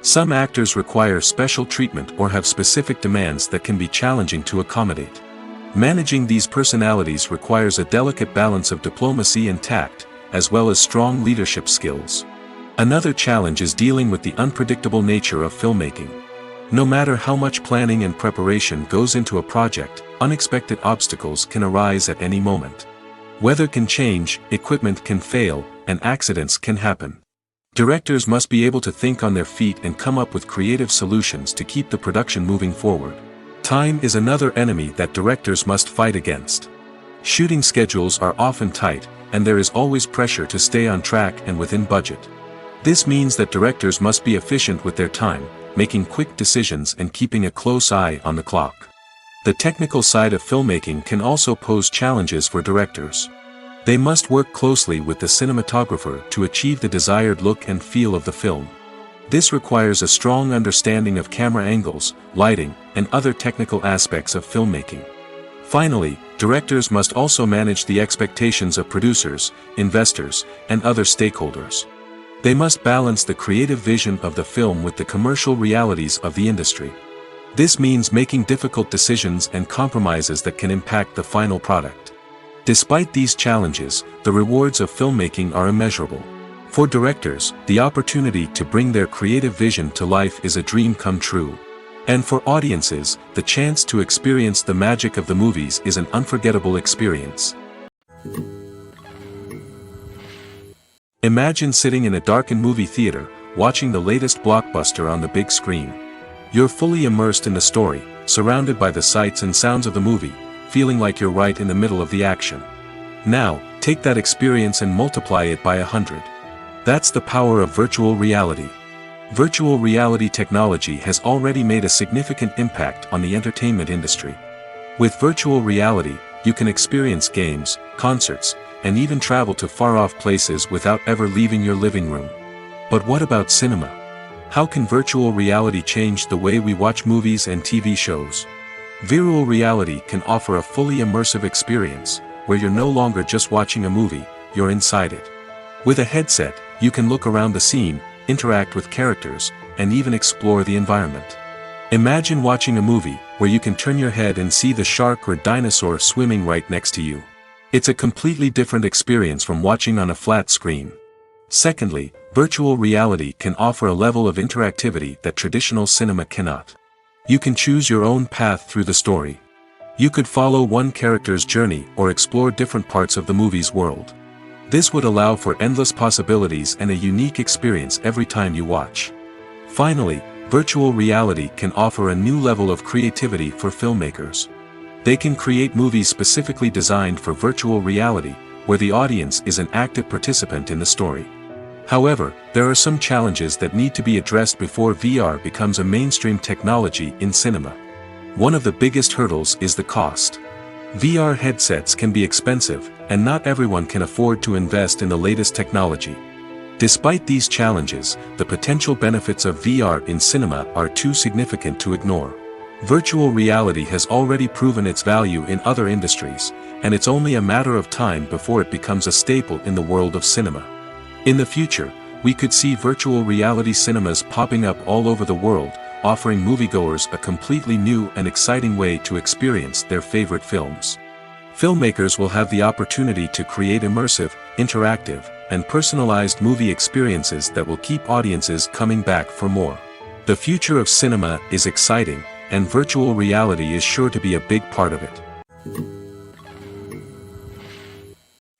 Some actors require special treatment or have specific demands that can be challenging to accommodate. Managing these personalities requires a delicate balance of diplomacy and tact, as well as strong leadership skills. Another challenge is dealing with the unpredictable nature of filmmaking. No matter how much planning and preparation goes into a project, unexpected obstacles can arise at any moment. Weather can change, equipment can fail, and accidents can happen. Directors must be able to think on their feet and come up with creative solutions to keep the production moving forward. Time is another enemy that directors must fight against. Shooting schedules are often tight, and there is always pressure to stay on track and within budget. This means that directors must be efficient with their time, making quick decisions and keeping a close eye on the clock. The technical side of filmmaking can also pose challenges for directors. They must work closely with the cinematographer to achieve the desired look and feel of the film. This requires a strong understanding of camera angles, lighting, and other technical aspects of filmmaking. Finally, directors must also manage the expectations of producers, investors, and other stakeholders. They must balance the creative vision of the film with the commercial realities of the industry. This means making difficult decisions and compromises that can impact the final product. Despite these challenges, the rewards of filmmaking are immeasurable. For directors, the opportunity to bring their creative vision to life is a dream come true. And for audiences, the chance to experience the magic of the movies is an unforgettable experience. Imagine sitting in a darkened movie theater, watching the latest blockbuster on the big screen. You're fully immersed in the story, surrounded by the sights and sounds of the movie, feeling like you're right in the middle of the action. Now, take that experience and multiply it by 100. That's the power of virtual reality. Virtual reality technology has already made a significant impact on the entertainment industry. With virtual reality, you can experience games, concerts, and even travel to far-off places without ever leaving your living room. But what about cinema? How can virtual reality change the way we watch movies and TV shows? Virtual reality can offer a fully immersive experience, where you're no longer just watching a movie, you're inside it. With a headset, you can look around the scene, interact with characters, and even explore the environment. Imagine watching a movie, where you can turn your head and see the shark or dinosaur swimming right next to you. It's a completely different experience from watching on a flat screen. Secondly, virtual reality can offer a level of interactivity that traditional cinema cannot. You can choose your own path through the story. You could follow one character's journey or explore different parts of the movie's world. This would allow for endless possibilities and a unique experience every time you watch. Finally, virtual reality can offer a new level of creativity for filmmakers. They can create movies specifically designed for virtual reality, where the audience is an active participant in the story. However, there are some challenges that need to be addressed before VR becomes a mainstream technology in cinema. One of the biggest hurdles is the cost. VR headsets can be expensive, and not everyone can afford to invest in the latest technology. Despite these challenges, the potential benefits of VR in cinema are too significant to ignore. Virtual reality has already proven its value in other industries, and it's only a matter of time before it becomes a staple in the world of cinema. In the future, we could see virtual reality cinemas popping up all over the world, offering moviegoers a completely new and exciting way to experience their favorite films. Filmmakers will have the opportunity to create immersive, interactive, and personalized movie experiences that will keep audiences coming back for more. The future of cinema is exciting, and virtual reality is sure to be a big part of it.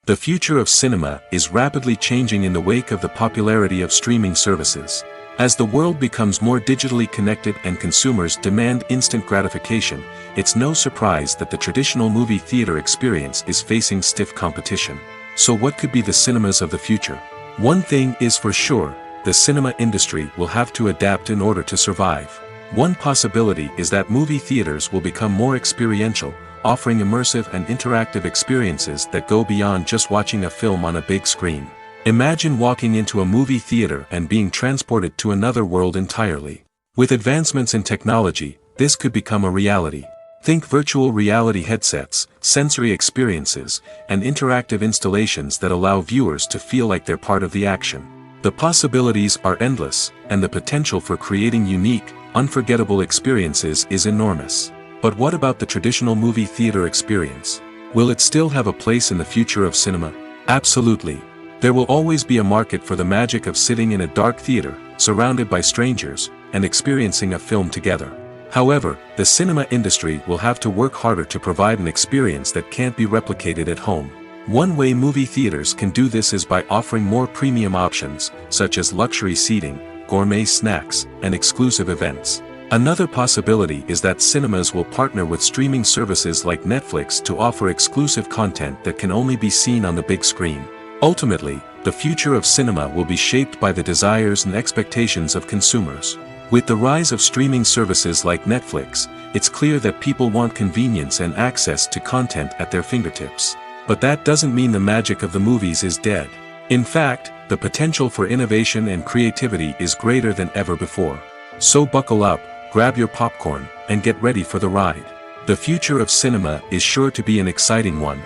The future of cinema is rapidly changing in the wake of the popularity of streaming services. As the world becomes more digitally connected and consumers demand instant gratification, it's no surprise that the traditional movie theater experience is facing stiff competition. So what could be the cinemas of the future? One thing is for sure, the cinema industry will have to adapt in order to survive. One possibility is that movie theaters will become more experiential, offering immersive and interactive experiences that go beyond just watching a film on a big screen. Imagine walking into a movie theater and being transported to another world entirely. With advancements in technology, this could become a reality. Think virtual reality headsets, sensory experiences, and interactive installations that allow viewers to feel like they're part of the action. The possibilities are endless, and the potential for creating unique, unforgettable experiences is enormous. But what about the traditional movie theater experience? Will it still have a place in the future of cinema? Absolutely. There will always be a market for the magic of sitting in a dark theater, surrounded by strangers, and experiencing a film together. However, the cinema industry will have to work harder to provide an experience that can't be replicated at home. One way movie theaters can do this is by offering more premium options, such as luxury seating, gourmet snacks, and exclusive events. Another possibility is that cinemas will partner with streaming services like Netflix to offer exclusive content that can only be seen on the big screen. Ultimately, the future of cinema will be shaped by the desires and expectations of consumers. With the rise of streaming services like Netflix, it's clear that people want convenience and access to content at their fingertips. But that doesn't mean the magic of the movies is dead. In fact, the potential for innovation and creativity is greater than ever before. So buckle up, grab your popcorn, and get ready for the ride. The future of cinema is sure to be an exciting one.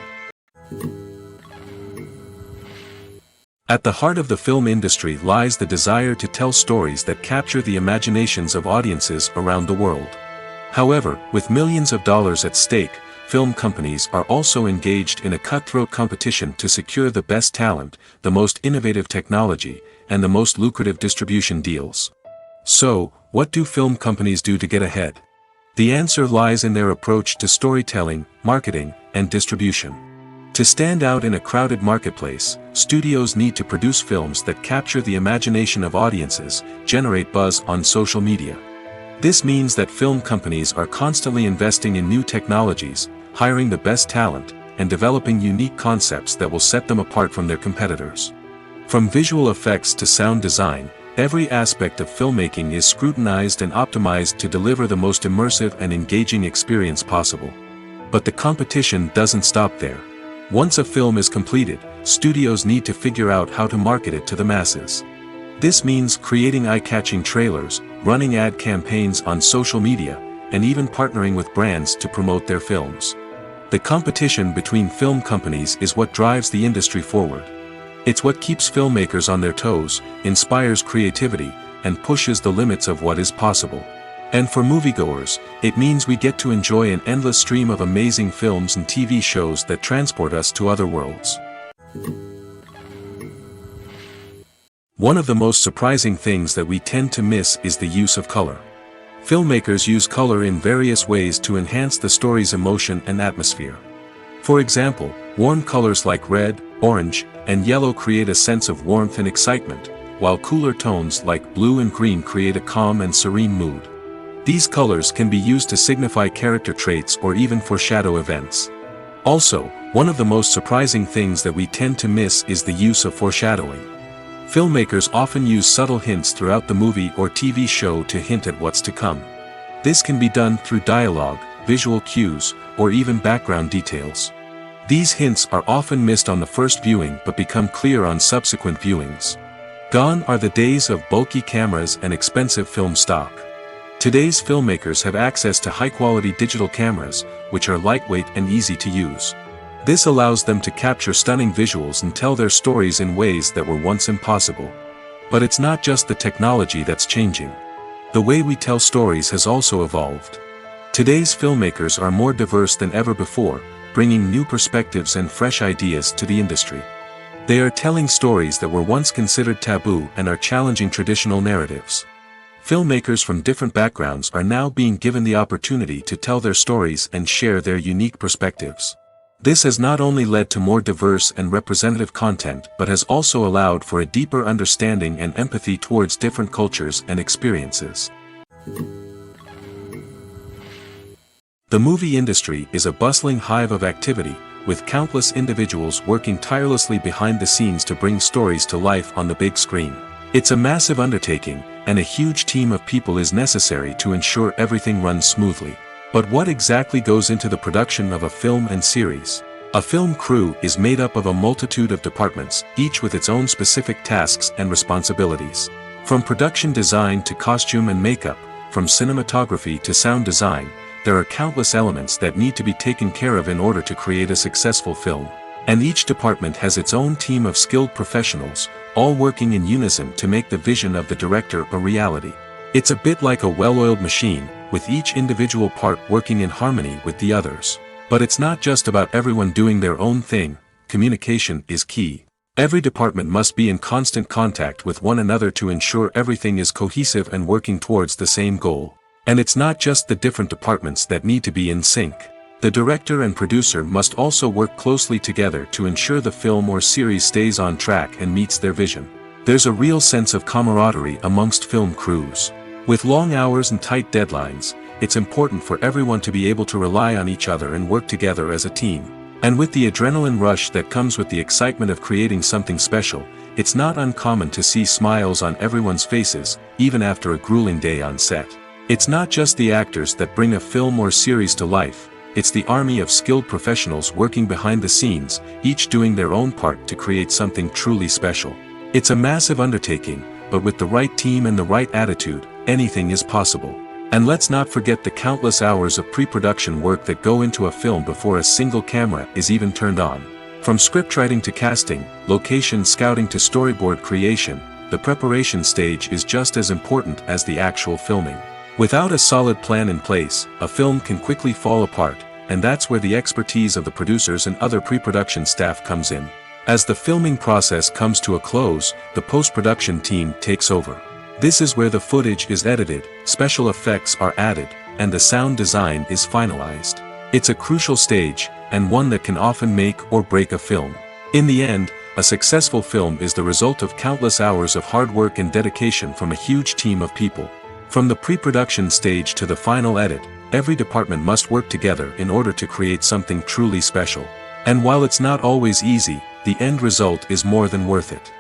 At the heart of the film industry lies the desire to tell stories that capture the imaginations of audiences around the world. However, with millions of dollars at stake, film companies are also engaged in a cutthroat competition to secure the best talent, the most innovative technology, and the most lucrative distribution deals. So, what do film companies do to get ahead? The answer lies in their approach to storytelling, marketing, and distribution. To stand out in a crowded marketplace, studios need to produce films that capture the imagination of audiences, generate buzz on social media. This means that film companies are constantly investing in new technologies, hiring the best talent, and developing unique concepts that will set them apart from their competitors. From visual effects to sound design, Every aspect of filmmaking is scrutinized and optimized to deliver the most immersive and engaging experience possible. But the competition doesn't stop there. Once a film is completed, studios need to figure out how to market it to the masses. This means creating eye-catching trailers, running ad campaigns on social media, and even partnering with brands to promote their films. The competition between film companies is what drives the industry forward. It's what keeps filmmakers on their toes, inspires creativity, and pushes the limits of what is possible. And for moviegoers, it means we get to enjoy an endless stream of amazing films and TV shows that transport us to other worlds. One of the most surprising things that we tend to miss is the use of color. Filmmakers use color in various ways to enhance the story's emotion and atmosphere. For example, warm colors like red, orange, and yellow create a sense of warmth and excitement, while cooler tones like blue and green create a calm and serene mood. These colors can be used to signify character traits or even foreshadow events. Also, one of the most surprising things that we tend to miss is the use of foreshadowing. Filmmakers often use subtle hints throughout the movie or TV show to hint at what's to come. This can be done through dialogue, visual cues, or even background details. These hints are often missed on the first viewing but become clear on subsequent viewings. Gone are the days of bulky cameras and expensive film stock. Today's filmmakers have access to high-quality digital cameras, which are lightweight and easy to use. This allows them to capture stunning visuals and tell their stories in ways that were once impossible. But it's not just the technology that's changing. The way we tell stories has also evolved. Today's filmmakers are more diverse than ever before, bringing new perspectives and fresh ideas to the industry. They are telling stories that were once considered taboo and are challenging traditional narratives. Filmmakers from different backgrounds are now being given the opportunity to tell their stories and share their unique perspectives. This has not only led to more diverse and representative content but has also allowed for a deeper understanding and empathy towards different cultures and experiences. The movie industry is a bustling hive of activity, with countless individuals working tirelessly behind the scenes to bring stories to life on the big screen. It's a massive undertaking, and a huge team of people is necessary to ensure everything runs smoothly. But what exactly goes into the production of a film and series? A film crew is made up of a multitude of departments, each with its own specific tasks and responsibilities. From production design to costume and makeup, from cinematography to sound design, there are countless elements that need to be taken care of in order to create a successful film. And each department has its own team of skilled professionals, all working in unison to make the vision of the director a reality. It's a bit like a well-oiled machine, with each individual part working in harmony with the others. But it's not just about everyone doing their own thing. Communication is key. Every department must be in constant contact with one another to ensure everything is cohesive and working towards the same goal. And it's not just the different departments that need to be in sync. The director and producer must also work closely together to ensure the film or series stays on track and meets their vision. There's a real sense of camaraderie amongst film crews. With long hours and tight deadlines, it's important for everyone to be able to rely on each other and work together as a team. And with the adrenaline rush that comes with the excitement of creating something special, it's not uncommon to see smiles on everyone's faces, even after a grueling day on set. It's not just the actors that bring a film or series to life, it's the army of skilled professionals working behind the scenes, each doing their own part to create something truly special. It's a massive undertaking, but with the right team and the right attitude, anything is possible. And let's not forget the countless hours of pre-production work that go into a film before a single camera is even turned on. From scriptwriting to casting, location scouting to storyboard creation, the preparation stage is just as important as the actual filming. Without a solid plan in place, a film can quickly fall apart, and that's where the expertise of the producers and other pre-production staff comes in. As the filming process comes to a close, the post-production team takes over. This is where the footage is edited, special effects are added, and the sound design is finalized. It's a crucial stage, and one that can often make or break a film. In the end, a successful film is the result of countless hours of hard work and dedication from a huge team of people. From the pre-production stage to the final edit, every department must work together in order to create something truly special. And while it's not always easy, the end result is more than worth it.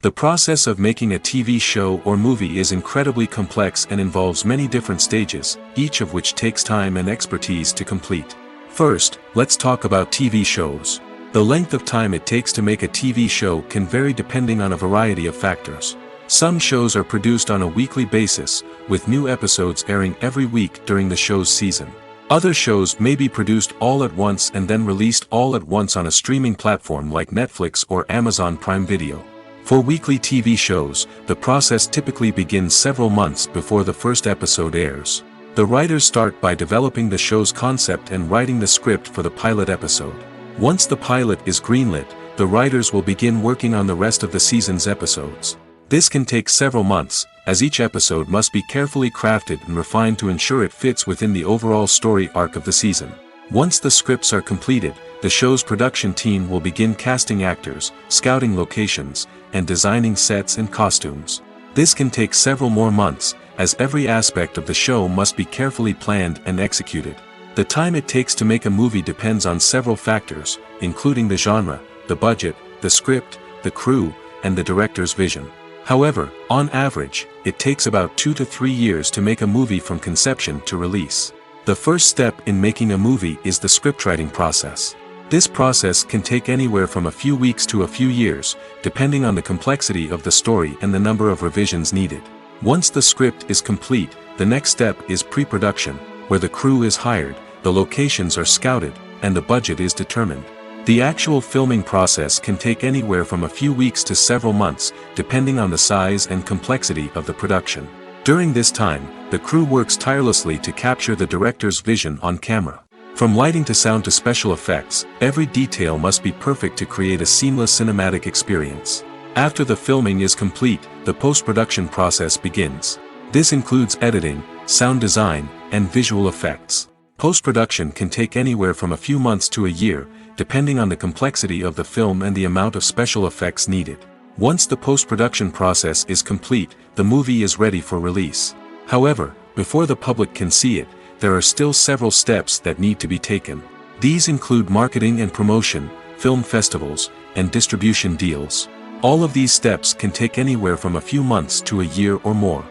The process of making a TV show or movie is incredibly complex and involves many different stages, each of which takes time and expertise to complete. First, let's talk about TV shows. The length of time it takes to make a TV show can vary depending on a variety of factors. Some shows are produced on a weekly basis, with new episodes airing every week during the show's season. Other shows may be produced all at once and then released all at once on a streaming platform like Netflix or Amazon Prime Video. For weekly TV shows, the process typically begins several months before the first episode airs. The writers start by developing the show's concept and writing the script for the pilot episode. Once the pilot is greenlit, the writers will begin working on the rest of the season's episodes. This can take several months, as each episode must be carefully crafted and refined to ensure it fits within the overall story arc of the season. Once the scripts are completed, the show's production team will begin casting actors, scouting locations, and designing sets and costumes. This can take several more months, as every aspect of the show must be carefully planned and executed. The time it takes to make a movie depends on several factors, including the genre, the budget, the script, the crew, and the director's vision. However, on average, it takes about 2 to 3 years to make a movie from conception to release. The first step in making a movie is the scriptwriting process. This process can take anywhere from a few weeks to a few years, depending on the complexity of the story and the number of revisions needed. Once the script is complete, the next step is pre-production, where the crew is hired, the locations are scouted, and the budget is determined. The actual filming process can take anywhere from a few weeks to several months, depending on the size and complexity of the production. During this time, the crew works tirelessly to capture the director's vision on camera. From lighting to sound to special effects, every detail must be perfect to create a seamless cinematic experience. After the filming is complete, the post-production process begins. This includes editing, sound design, and visual effects. Post-production can take anywhere from a few months to a year, depending on the complexity of the film and the amount of special effects needed. Once the post-production process is complete, the movie is ready for release. However, before the public can see it, there are still several steps that need to be taken. These include marketing and promotion, film festivals, and distribution deals. All of these steps can take anywhere from a few months to a year or more.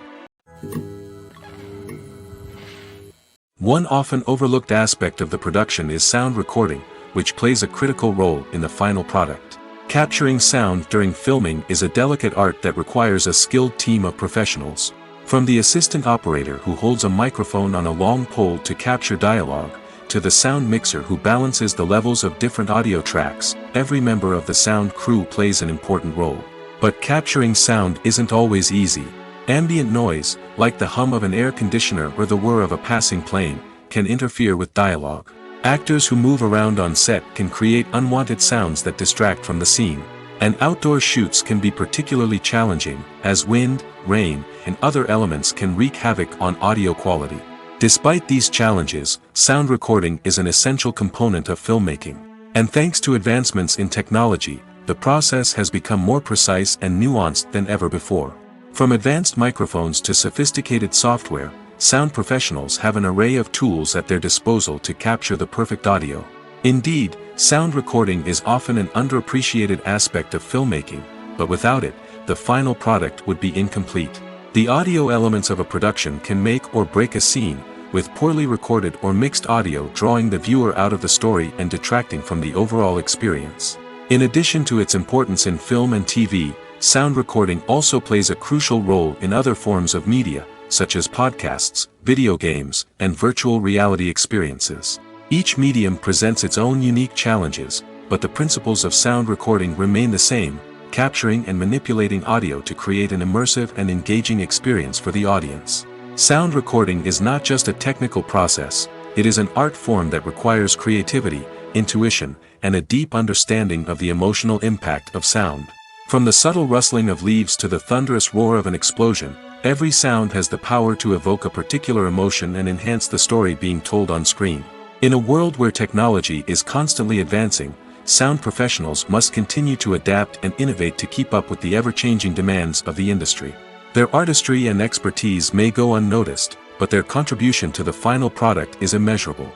One often overlooked aspect of the production is sound recording, which plays a critical role in the final product. Capturing sound during filming is a delicate art that requires a skilled team of professionals. From the assistant operator who holds a microphone on a long pole to capture dialogue, to the sound mixer who balances the levels of different audio tracks, every member of the sound crew plays an important role. But capturing sound isn't always easy. Ambient noise, like the hum of an air conditioner or the whir of a passing plane, can interfere with dialogue. Actors who move around on set can create unwanted sounds that distract from the scene. And outdoor shoots can be particularly challenging, as wind, rain, and other elements can wreak havoc on audio quality. Despite these challenges, sound recording is an essential component of filmmaking. And thanks to advancements in technology, the process has become more precise and nuanced than ever before. From advanced microphones to sophisticated software, sound professionals have an array of tools at their disposal to capture the perfect audio. Indeed, sound recording is often an underappreciated aspect of filmmaking, but without it, the final product would be incomplete. The audio elements of a production can make or break a scene, with poorly recorded or mixed audio drawing the viewer out of the story and detracting from the overall experience. In addition to its importance in film and TV, sound recording also plays a crucial role in other forms of media, such as podcasts, video games, and virtual reality experiences. Each medium presents its own unique challenges, but the principles of sound recording remain the same, capturing and manipulating audio to create an immersive and engaging experience for the audience. Sound recording is not just a technical process, it is an art form that requires creativity, intuition, and a deep understanding of the emotional impact of sound. From the subtle rustling of leaves to the thunderous roar of an explosion, every sound has the power to evoke a particular emotion and enhance the story being told on screen. In a world where technology is constantly advancing, sound professionals must continue to adapt and innovate to keep up with the ever-changing demands of the industry. Their artistry and expertise may go unnoticed, but their contribution to the final product is immeasurable.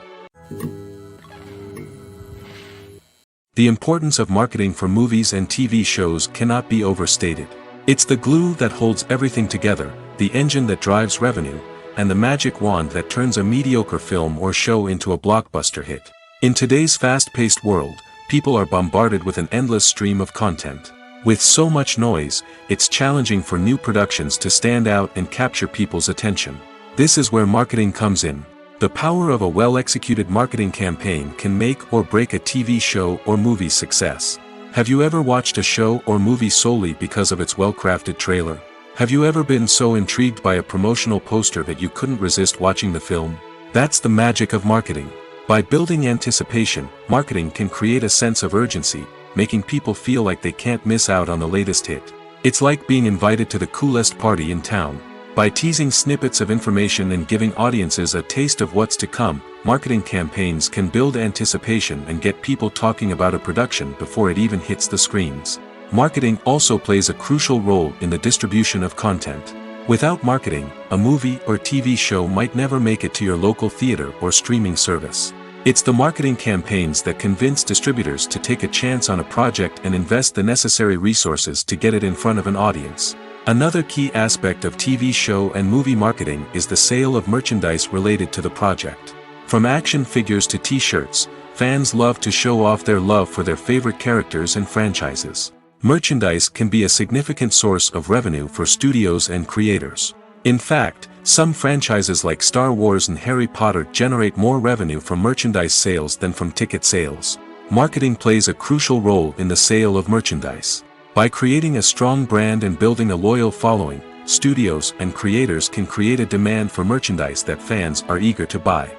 The importance of marketing for movies and TV shows cannot be overstated. It's the glue that holds everything together, the engine that drives revenue, and the magic wand that turns a mediocre film or show into a blockbuster hit. In today's fast-paced world, people are bombarded with an endless stream of content. With so much noise, it's challenging for new productions to stand out and capture people's attention. This is where marketing comes in. The power of a well-executed marketing campaign can make or break a TV show or movie's success. Have you ever watched a show or movie solely because of its well-crafted trailer? Have you ever been so intrigued by a promotional poster that you couldn't resist watching the film? That's the magic of marketing. By building anticipation, marketing can create a sense of urgency, making people feel like they can't miss out on the latest hit. It's like being invited to the coolest party in town. By teasing snippets of information and giving audiences a taste of what's to come, marketing campaigns can build anticipation and get people talking about a production before it even hits the screens. Marketing also plays a crucial role in the distribution of content. Without marketing, a movie or TV show might never make it to your local theater or streaming service. It's the marketing campaigns that convince distributors to take a chance on a project and invest the necessary resources to get it in front of an audience. Another key aspect of TV show and movie marketing is the sale of merchandise related to the project. From action figures to t-shirts, fans love to show off their love for their favorite characters and franchises. Merchandise can be a significant source of revenue for studios and creators. In fact, some franchises like Star Wars and Harry Potter generate more revenue from merchandise sales than from ticket sales. Marketing plays a crucial role in the sale of merchandise. By creating a strong brand and building a loyal following, studios and creators can create a demand for merchandise that fans are eager to buy.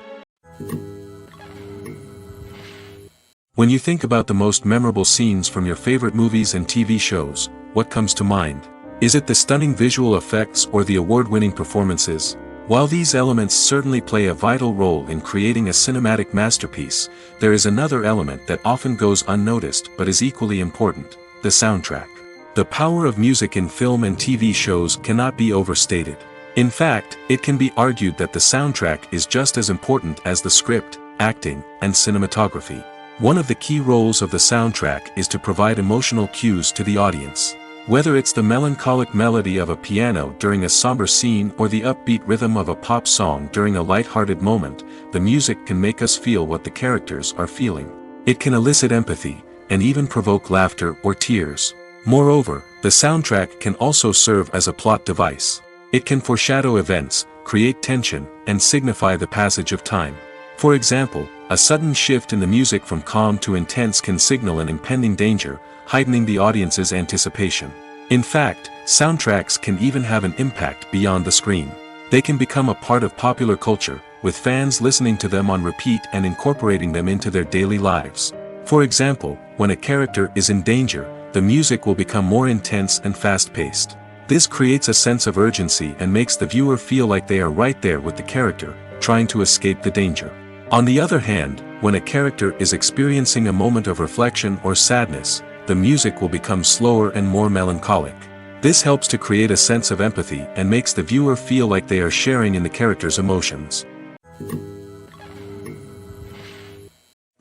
When you think about the most memorable scenes from your favorite movies and TV shows, what comes to mind? Is it the stunning visual effects or the award-winning performances? While these elements certainly play a vital role in creating a cinematic masterpiece, there is another element that often goes unnoticed but is equally important: the soundtrack. The power of music in film and TV shows cannot be overstated. In fact, it can be argued that the soundtrack is just as important as the script, acting, and cinematography. One of the key roles of the soundtrack is to provide emotional cues to the audience. Whether it's the melancholic melody of a piano during a somber scene or the upbeat rhythm of a pop song during a light-hearted moment, the music can make us feel what the characters are feeling. It can elicit empathy, and even provoke laughter or tears. Moreover, the soundtrack can also serve as a plot device. It can foreshadow events, create tension, and signify the passage of time. For example, a sudden shift in the music from calm to intense can signal an impending danger, heightening the audience's anticipation. In fact, soundtracks can even have an impact beyond the screen. They can become a part of popular culture, with fans listening to them on repeat and incorporating them into their daily lives. For example, when a character is in danger, the music will become more intense and fast-paced. This creates a sense of urgency and makes the viewer feel like they are right there with the character, trying to escape the danger. On the other hand, when a character is experiencing a moment of reflection or sadness, the music will become slower and more melancholic. This helps to create a sense of empathy and makes the viewer feel like they are sharing in the character's emotions.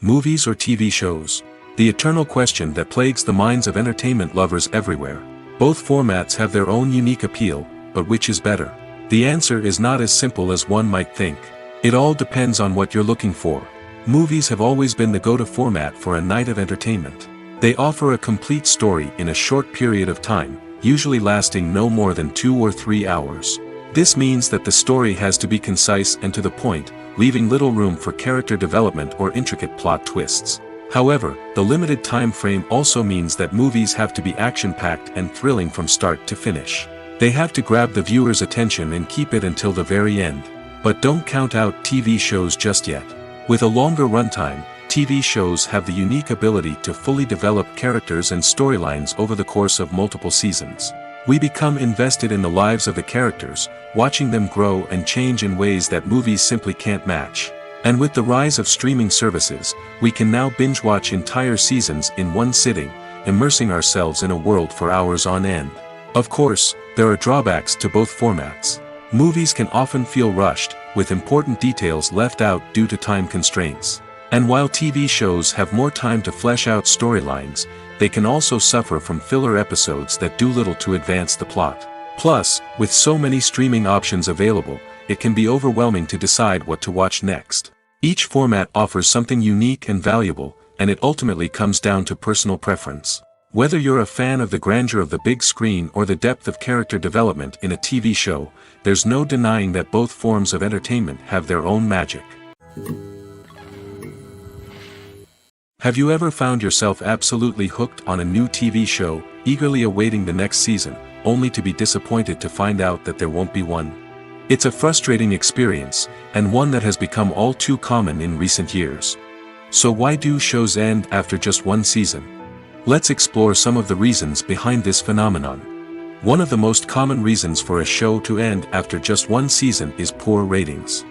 Movies or TV shows? The eternal question that plagues the minds of entertainment lovers everywhere. Both formats have their own unique appeal, but which is better? The answer is not as simple as one might think. It all depends on what you're looking for. Movies have always been the go-to format for a night of entertainment. They offer a complete story in a short period of time, usually lasting no more than 2 or 3 hours. This means that the story has to be concise and to the point, leaving little room for character development or intricate plot twists. However, the limited time frame also means that movies have to be action-packed and thrilling from start to finish. They have to grab the viewer's attention and keep it until the very end. But don't count out TV shows just yet. With a longer runtime, TV shows have the unique ability to fully develop characters and storylines over the course of multiple seasons. We become invested in the lives of the characters, watching them grow and change in ways that movies simply can't match. And with the rise of streaming services, we can now binge-watch entire seasons in one sitting, immersing ourselves in a world for hours on end. Of course, there are drawbacks to both formats. Movies can often feel rushed, with important details left out due to time constraints. And while TV shows have more time to flesh out storylines, they can also suffer from filler episodes that do little to advance the plot. Plus, with so many streaming options available, it can be overwhelming to decide what to watch next. Each format offers something unique and valuable, and it ultimately comes down to personal preference. Whether you're a fan of the grandeur of the big screen or the depth of character development in a TV show, there's no denying that both forms of entertainment have their own magic. Have you ever found yourself absolutely hooked on a new TV show, eagerly awaiting the next season, only to be disappointed to find out that there won't be one? It's a frustrating experience, and one that has become all too common in recent years. So why do shows end after just one season? Let's explore some of the reasons behind this phenomenon. One of the most common reasons for a show to end after just one season is poor ratings.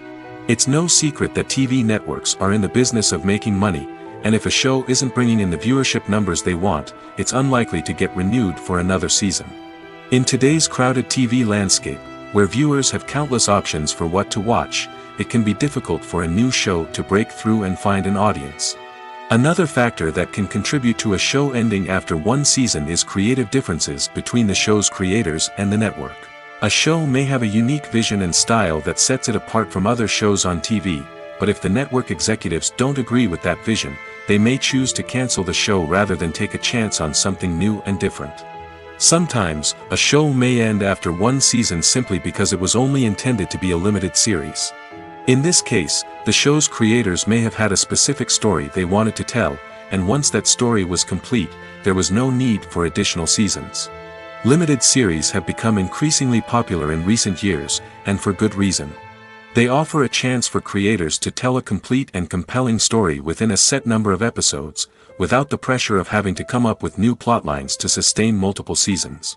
It's no secret that TV networks are in the business of making money, and if a show isn't bringing in the viewership numbers they want, it's unlikely to get renewed for another season. In today's crowded TV landscape, where viewers have countless options for what to watch, it can be difficult for a new show to break through and find an audience. Another factor that can contribute to a show ending after one season is creative differences between the show's creators and the network. A show may have a unique vision and style that sets it apart from other shows on TV, but if the network executives don't agree with that vision, they may choose to cancel the show rather than take a chance on something new and different. Sometimes, a show may end after one season simply because it was only intended to be a limited series. In this case, the show's creators may have had a specific story they wanted to tell, and once that story was complete, there was no need for additional seasons. Limited series have become increasingly popular in recent years, and for good reason. They offer a chance for creators to tell a complete and compelling story within a set number of episodes, without the pressure of having to come up with new plotlines to sustain multiple seasons.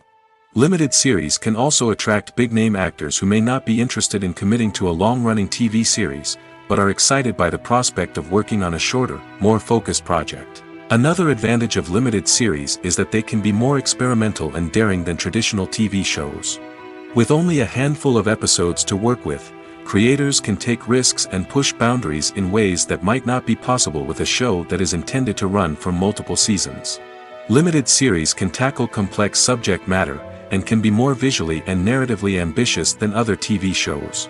Limited series can also attract big-name actors who may not be interested in committing to a long-running TV series, but are excited by the prospect of working on a shorter, more focused project. Another advantage of limited series is that they can be more experimental and daring than traditional TV shows. With only a handful of episodes to work with, creators can take risks and push boundaries in ways that might not be possible with a show that is intended to run for multiple seasons. Limited series can tackle complex subject matter, and can be more visually and narratively ambitious than other TV shows.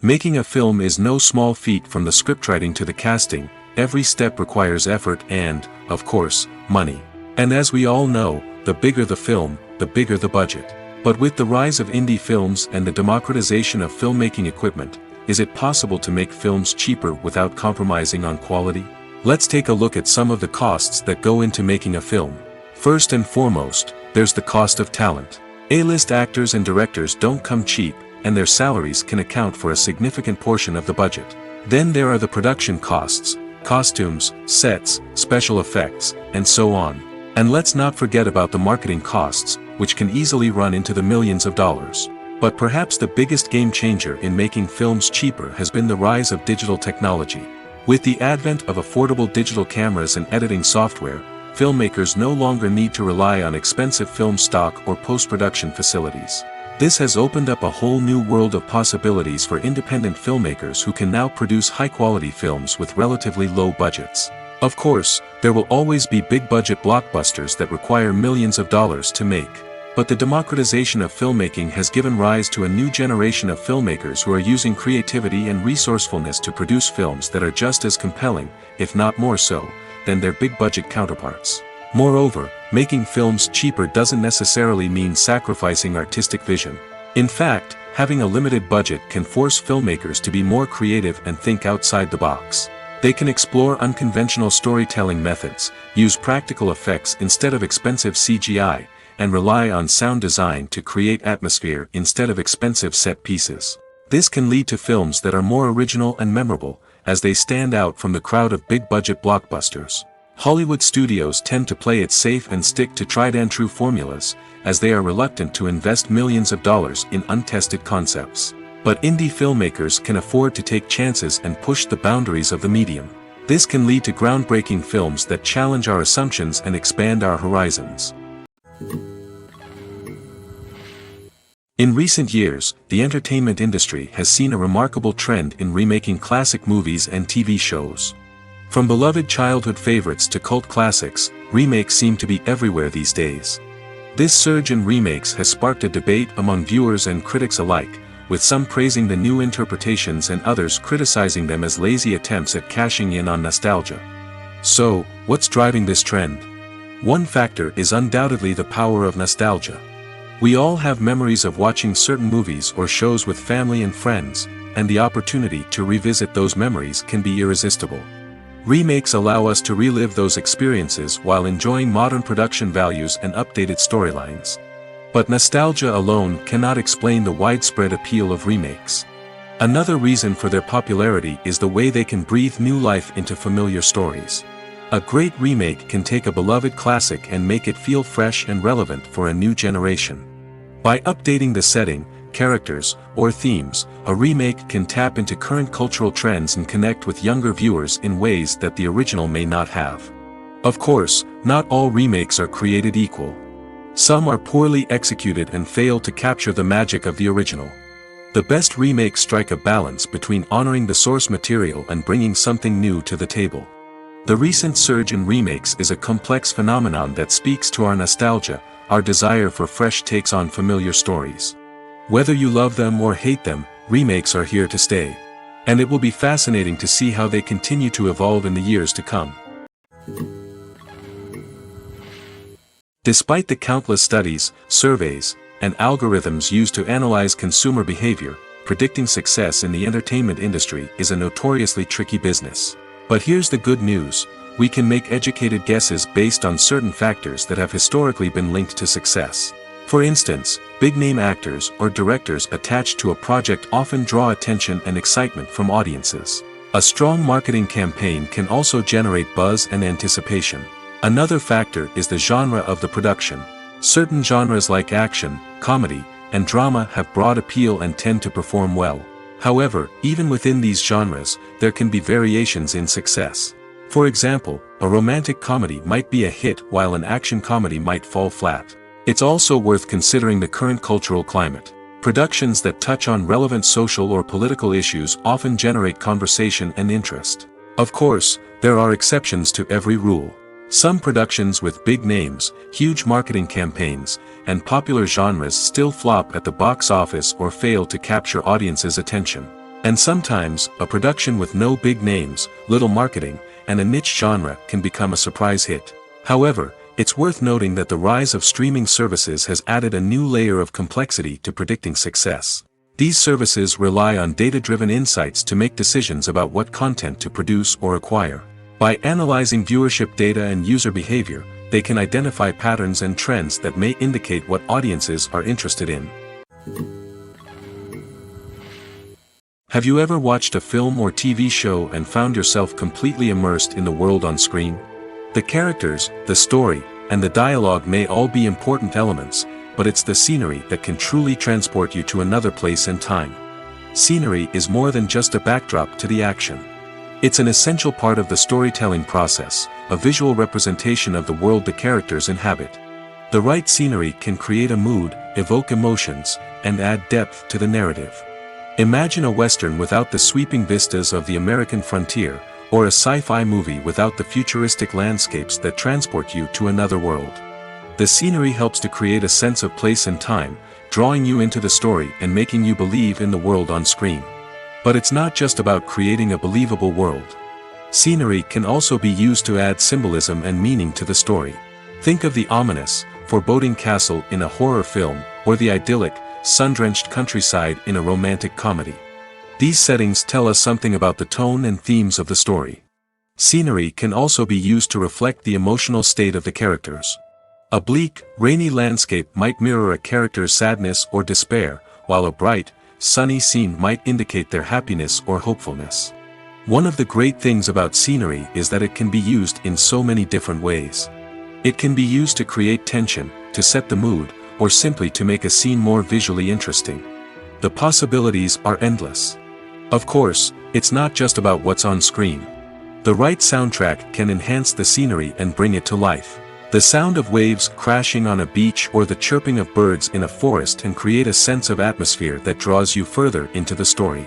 Making a film is no small feat. From the scriptwriting to the casting, every step requires effort and, of course, money. And as we all know, the bigger the film, the bigger the budget. But with the rise of indie films and the democratization of filmmaking equipment, is it possible to make films cheaper without compromising on quality? Let's take a look at some of the costs that go into making a film. First and foremost, there's the cost of talent. A-list actors and directors don't come cheap, and their salaries can account for a significant portion of the budget. Then there are the production costs, costumes, sets, special effects, and so on. And let's not forget about the marketing costs, which can easily run into the millions of dollars. But perhaps the biggest game changer in making films cheaper has been the rise of digital technology. With the advent of affordable digital cameras and editing software, filmmakers no longer need to rely on expensive film stock or post-production facilities. This has opened up a whole new world of possibilities for independent filmmakers who can now produce high-quality films with relatively low budgets. Of course, there will always be big-budget blockbusters that require millions of dollars to make. But the democratization of filmmaking has given rise to a new generation of filmmakers who are using creativity and resourcefulness to produce films that are just as compelling, if not more so, than their big-budget counterparts. Moreover, making films cheaper doesn't necessarily mean sacrificing artistic vision. In fact, having a limited budget can force filmmakers to be more creative and think outside the box. They can explore unconventional storytelling methods, use practical effects instead of expensive CGI, and rely on sound design to create atmosphere instead of expensive set pieces. This can lead to films that are more original and memorable, as they stand out from the crowd of big-budget blockbusters. Hollywood studios tend to play it safe and stick to tried-and-true formulas, as they are reluctant to invest millions of dollars in untested concepts. But indie filmmakers can afford to take chances and push the boundaries of the medium. This can lead to groundbreaking films that challenge our assumptions and expand our horizons. In recent years, the entertainment industry has seen a remarkable trend in remaking classic movies and TV shows. From beloved childhood favorites to cult classics, remakes seem to be everywhere these days. This surge in remakes has sparked a debate among viewers and critics alike, with some praising the new interpretations and others criticizing them as lazy attempts at cashing in on nostalgia. So, what's driving this trend? One factor is undoubtedly the power of nostalgia. We all have memories of watching certain movies or shows with family and friends, and the opportunity to revisit those memories can be irresistible. Remakes allow us to relive those experiences while enjoying modern production values and updated storylines. But nostalgia alone cannot explain the widespread appeal of remakes. Another reason for their popularity is the way they can breathe new life into familiar stories. A great remake can take a beloved classic and make it feel fresh and relevant for a new generation. By updating the setting, characters, or themes, a remake can tap into current cultural trends and connect with younger viewers in ways that the original may not have. Of course, not all remakes are created equal. Some are poorly executed and fail to capture the magic of the original. The best remakes strike a balance between honoring the source material and bringing something new to the table. The recent surge in remakes is a complex phenomenon that speaks to our nostalgia, our desire for fresh takes on familiar stories. Whether you love them or hate them, remakes are here to stay. And it will be fascinating to see how they continue to evolve in the years to come. Despite the countless studies, surveys, and algorithms used to analyze consumer behavior, predicting success in the entertainment industry is a notoriously tricky business. But here's the good news: we can make educated guesses based on certain factors that have historically been linked to success. For instance, big-name actors or directors attached to a project often draw attention and excitement from audiences. A strong marketing campaign can also generate buzz and anticipation. Another factor is the genre of the production. Certain genres like action, comedy, and drama have broad appeal and tend to perform well. However, even within these genres, there can be variations in success. For example, a romantic comedy might be a hit while an action comedy might fall flat. It's also worth considering the current cultural climate. Productions that touch on relevant social or political issues often generate conversation and interest. Of course, there are exceptions to every rule. Some productions with big names, huge marketing campaigns, and popular genres still flop at the box office or fail to capture audiences' attention. And sometimes, a production with no big names, little marketing, and a niche genre can become a surprise hit. However, it's worth noting that the rise of streaming services has added a new layer of complexity to predicting success. These services rely on data-driven insights to make decisions about what content to produce or acquire. By analyzing viewership data and user behavior, they can identify patterns and trends that may indicate what audiences are interested in. Have you ever watched a film or TV show and found yourself completely immersed in the world on screen? The characters, the story, and the dialogue may all be important elements, but it's the scenery that can truly transport you to another place and time. Scenery is more than just a backdrop to the action. It's an essential part of the storytelling process, a visual representation of the world the characters inhabit. The right scenery can create a mood, evoke emotions, and add depth to the narrative. Imagine a Western without the sweeping vistas of the American frontier, or a sci-fi movie without the futuristic landscapes that transport you to another world. The scenery helps to create a sense of place and time, drawing you into the story and making you believe in the world on screen. But it's not just about creating a believable world. Scenery can also be used to add symbolism and meaning to the story. Think of the ominous, foreboding castle in a horror film, or the idyllic, sun-drenched countryside in a romantic comedy. These settings tell us something about the tone and themes of the story. Scenery can also be used to reflect the emotional state of the characters. A bleak, rainy landscape might mirror a character's sadness or despair, while a bright, sunny scene might indicate their happiness or hopefulness. One of the great things about scenery is that it can be used in so many different ways. It can be used to create tension, to set the mood, or simply to make a scene more visually interesting. The possibilities are endless. Of course, it's not just about what's on screen. The right soundtrack can enhance the scenery and bring it to life. The sound of waves crashing on a beach or the chirping of birds in a forest can create a sense of atmosphere that draws you further into the story.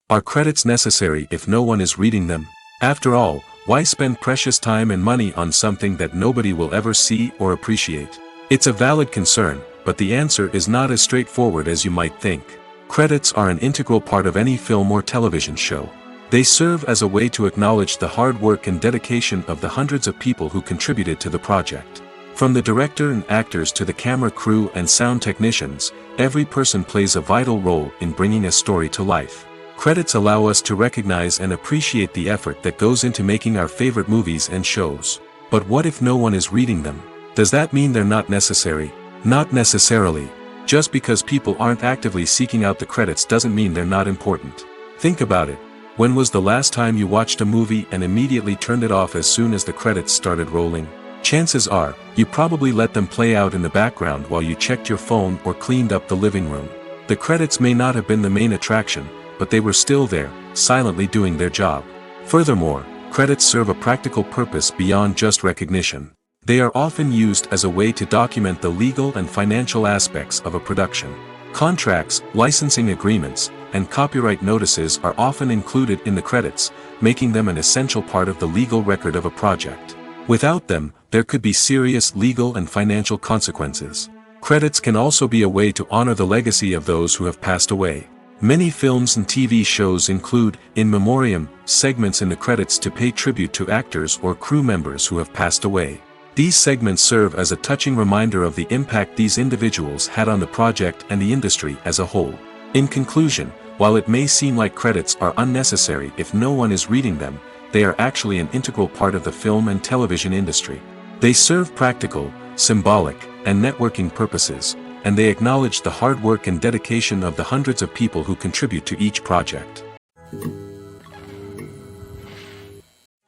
Are credits necessary if no one is reading them? After all, why spend precious time and money on something that nobody will ever see or appreciate? It's a valid concern, but the answer is not as straightforward as you might think. Credits are an integral part of any film or television show. They serve as a way to acknowledge the hard work and dedication of the hundreds of people who contributed to the project. From the director and actors to the camera crew and sound technicians, every person plays a vital role in bringing a story to life. Credits allow us to recognize and appreciate the effort that goes into making our favorite movies and shows. But what if no one is reading them? Does that mean they're not necessary? Not necessarily. Just because people aren't actively seeking out the credits doesn't mean they're not important. Think about it. When was the last time you watched a movie and immediately turned it off as soon as the credits started rolling? Chances are, you probably let them play out in the background while you checked your phone or cleaned up the living room. The credits may not have been the main attraction, but they were still there, silently doing their job. Furthermore, credits serve a practical purpose beyond just recognition. They are often used as a way to document the legal and financial aspects of a production. Contracts, licensing agreements, and copyright notices are often included in the credits, making them an essential part of the legal record of a project. Without them, there could be serious legal and financial consequences. Credits can also be a way to honor the legacy of those who have passed away. Many films and TV shows include, in memoriam, segments in the credits to pay tribute to actors or crew members who have passed away. These segments serve as a touching reminder of the impact these individuals had on the project and the industry as a whole. In conclusion, while it may seem like credits are unnecessary if no one is reading them, they are actually an integral part of the film and television industry. They serve practical, symbolic, and networking purposes, and they acknowledge the hard work and dedication of the hundreds of people who contribute to each project.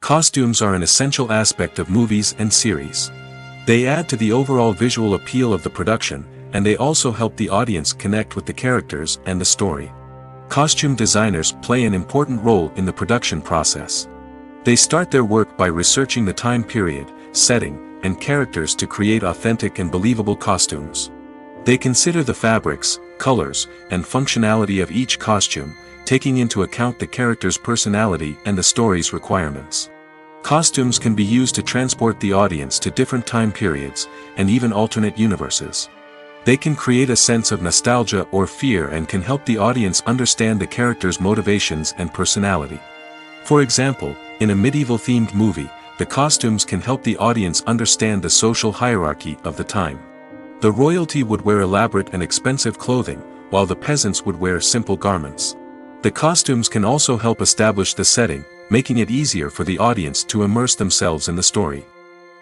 Costumes are an essential aspect of movies and series. They add to the overall visual appeal of the production, and they also help the audience connect with the characters and the story. Costume designers play an important role in the production process. They start their work by researching the time period, setting, and characters to create authentic and believable costumes. They consider the fabrics, colors, and functionality of each costume, taking into account the character's personality and the story's requirements. Costumes can be used to transport the audience to different time periods, and even alternate universes. They can create a sense of nostalgia or fear and can help the audience understand the character's motivations and personality. For example, in a medieval-themed movie, the costumes can help the audience understand the social hierarchy of the time. The royalty would wear elaborate and expensive clothing, while the peasants would wear simple garments. The costumes can also help establish the setting, making it easier for the audience to immerse themselves in the story.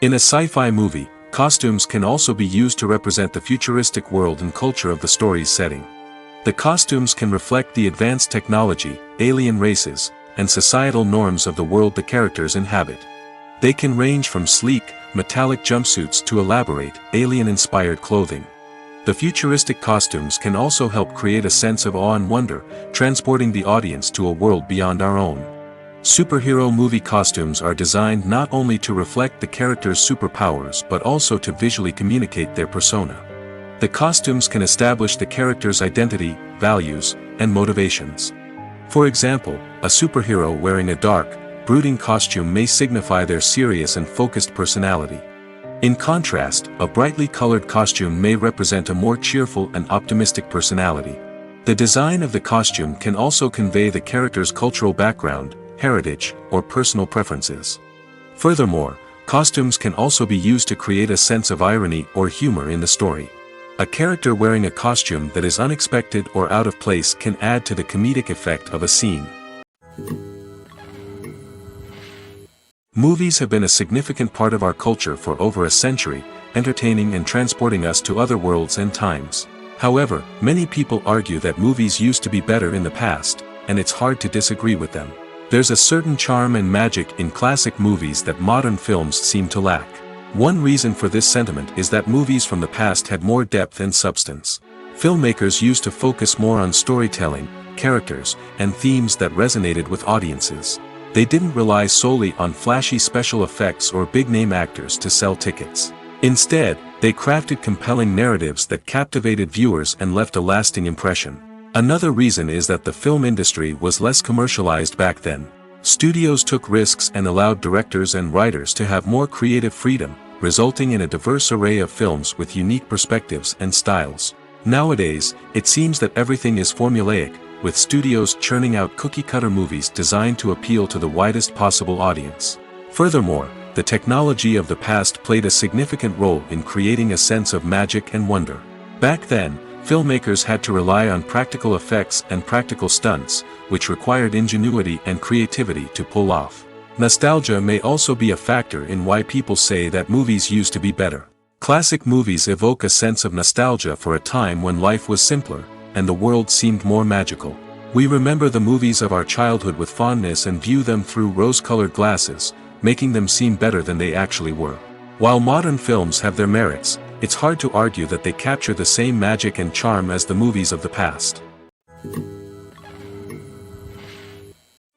In a sci-fi movie, costumes can also be used to represent the futuristic world and culture of the story's setting. The costumes can reflect the advanced technology, alien races, and societal norms of the world the characters inhabit. They can range from sleek, metallic jumpsuits to elaborate, alien-inspired clothing. The futuristic costumes can also help create a sense of awe and wonder, transporting the audience to a world beyond our own. Superhero movie costumes are designed not only to reflect the character's superpowers but also to visually communicate their persona. The costumes can establish the character's identity, values, and motivations. For example, a superhero wearing a dark, brooding costume may signify their serious and focused personality. In contrast, a brightly colored costume may represent a more cheerful and optimistic personality. The design of the costume can also convey the character's cultural background, heritage, or personal preferences. Furthermore, costumes can also be used to create a sense of irony or humor in the story. A character wearing a costume that is unexpected or out of place can add to the comedic effect of a scene. Movies have been a significant part of our culture for over a century, entertaining and transporting us to other worlds and times. However, many people argue that movies used to be better in the past, and it's hard to disagree with them. There's a certain charm and magic in classic movies that modern films seem to lack. One reason for this sentiment is that movies from the past had more depth and substance. Filmmakers used to focus more on storytelling, characters, and themes that resonated with audiences. They didn't rely solely on flashy special effects or big-name actors to sell tickets. Instead, they crafted compelling narratives that captivated viewers and left a lasting impression. Another reason is that the film industry was less commercialized back then. Studios took risks and allowed directors and writers to have more creative freedom, resulting in a diverse array of films with unique perspectives and styles. Nowadays, it seems that everything is formulaic, with studios churning out cookie-cutter movies designed to appeal to the widest possible audience. Furthermore, the technology of the past played a significant role in creating a sense of magic and wonder. Back then, filmmakers had to rely on practical effects and practical stunts, which required ingenuity and creativity to pull off. Nostalgia may also be a factor in why people say that movies used to be better. Classic movies evoke a sense of nostalgia for a time when life was simpler, and the world seemed more magical. We remember the movies of our childhood with fondness and view them through rose-colored glasses, making them seem better than they actually were. While modern films have their merits, it's hard to argue that they capture the same magic and charm as the movies of the past.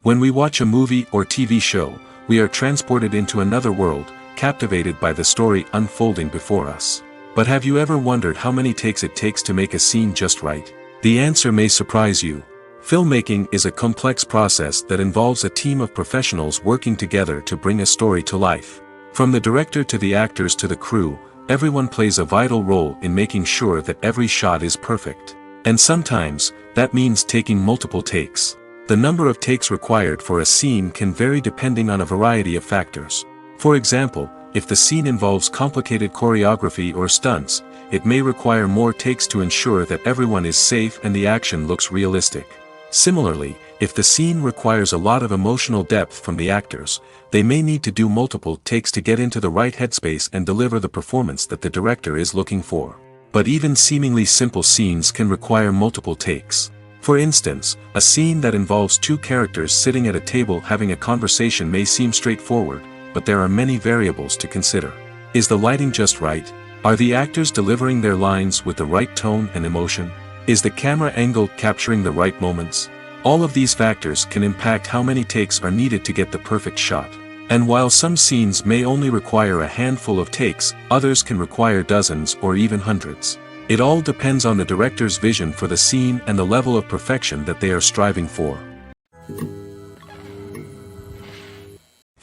When we watch a movie or TV show, we are transported into another world, captivated by the story unfolding before us. But have you ever wondered how many takes it takes to make a scene just right? The answer may surprise you. Filmmaking is a complex process that involves a team of professionals working together to bring a story to life. From the director to the actors to the crew, everyone plays a vital role in making sure that every shot is perfect. And sometimes, that means taking multiple takes. The number of takes required for a scene can vary depending on a variety of factors. For example, if the scene involves complicated choreography or stunts, it may require more takes to ensure that everyone is safe and the action looks realistic. Similarly, if the scene requires a lot of emotional depth from the actors, they may need to do multiple takes to get into the right headspace and deliver the performance that the director is looking for. But even seemingly simple scenes can require multiple takes. For instance, a scene that involves two characters sitting at a table having a conversation may seem straightforward, but there are many variables to consider. Is the lighting just right? Are the actors delivering their lines with the right tone and emotion? Is the camera angle capturing the right moments? All of these factors can impact how many takes are needed to get the perfect shot. And while some scenes may only require a handful of takes, others can require dozens or even hundreds. It all depends on the director's vision for the scene and the level of perfection that they are striving for.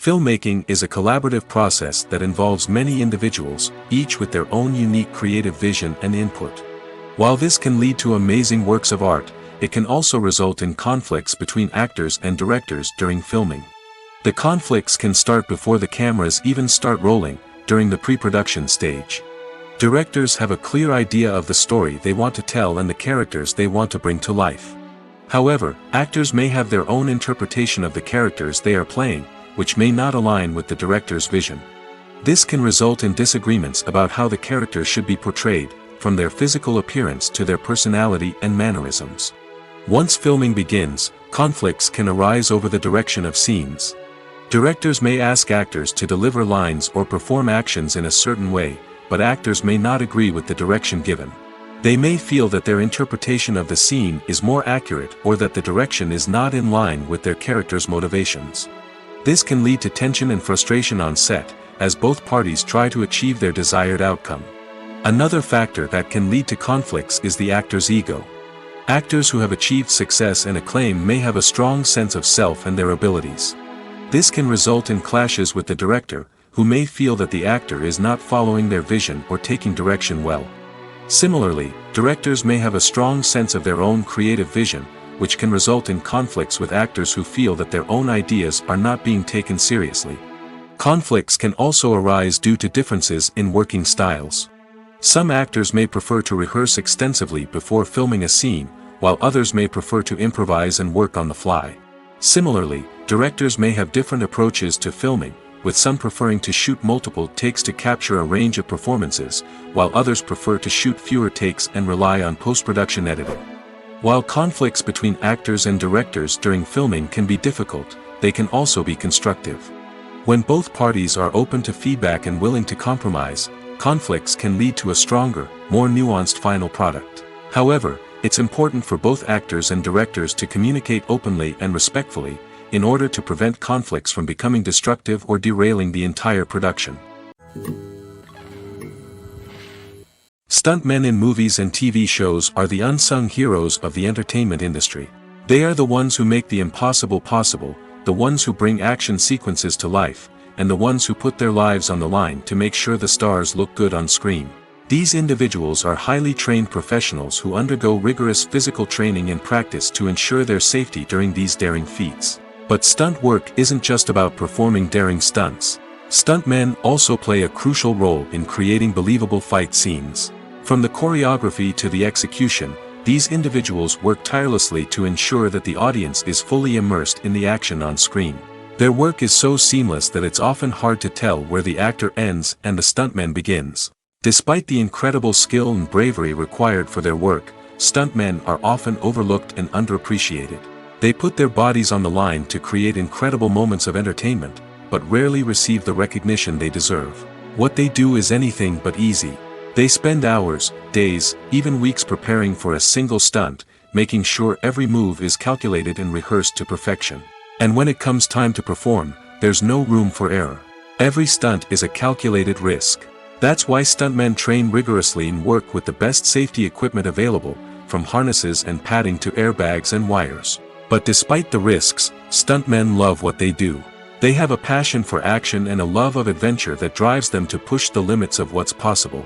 Filmmaking is a collaborative process that involves many individuals, each with their own unique creative vision and input. While this can lead to amazing works of art, it can also result in conflicts between actors and directors during filming. The conflicts can start before the cameras even start rolling, during the pre-production stage. Directors have a clear idea of the story they want to tell and the characters they want to bring to life. However, actors may have their own interpretation of the characters they are playing, which may not align with the director's vision. This can result in disagreements about how the characters should be portrayed, from their physical appearance to their personality and mannerisms. Once filming begins, conflicts can arise over the direction of scenes. Directors may ask actors to deliver lines or perform actions in a certain way, but actors may not agree with the direction given. They may feel that their interpretation of the scene is more accurate or that the direction is not in line with their character's motivations. This can lead to tension and frustration on set, as both parties try to achieve their desired outcome. Another factor that can lead to conflicts is the actor's ego. Actors who have achieved success and acclaim may have a strong sense of self and their abilities. This can result in clashes with the director, who may feel that the actor is not following their vision or taking direction well. Similarly, directors may have a strong sense of their own creative vision, which can result in conflicts with actors who feel that their own ideas are not being taken seriously. Conflicts can also arise due to differences in working styles. Some actors may prefer to rehearse extensively before filming a scene, while others may prefer to improvise and work on the fly. Similarly, directors may have different approaches to filming, with some preferring to shoot multiple takes to capture a range of performances, while others prefer to shoot fewer takes and rely on post-production editing. While conflicts between actors and directors during filming can be difficult, they can also be constructive. When both parties are open to feedback and willing to compromise, conflicts can lead to a stronger, more nuanced final product. However, it's important for both actors and directors to communicate openly and respectfully, in order to prevent conflicts from becoming destructive or derailing the entire production. Stuntmen in movies and TV shows are the unsung heroes of the entertainment industry. They are the ones who make the impossible possible, the ones who bring action sequences to life, and the ones who put their lives on the line to make sure the stars look good on screen. These individuals are highly trained professionals who undergo rigorous physical training and practice to ensure their safety during these daring feats. But stunt work isn't just about performing daring stunts. Stuntmen also play a crucial role in creating believable fight scenes. From the choreography to the execution, these individuals work tirelessly to ensure that the audience is fully immersed in the action on screen. Their work is so seamless that it's often hard to tell where the actor ends and the stuntman begins. Despite the incredible skill and bravery required for their work, stuntmen are often overlooked and underappreciated. They put their bodies on the line to create incredible moments of entertainment, but rarely receive the recognition they deserve. What they do is anything but easy. They spend hours, days, even weeks preparing for a single stunt, making sure every move is calculated and rehearsed to perfection. And when it comes time to perform, there's no room for error. Every stunt is a calculated risk. That's why stuntmen train rigorously and work with the best safety equipment available, from harnesses and padding to airbags and wires. But despite the risks, stuntmen love what they do. They have a passion for action and a love of adventure that drives them to push the limits of what's possible.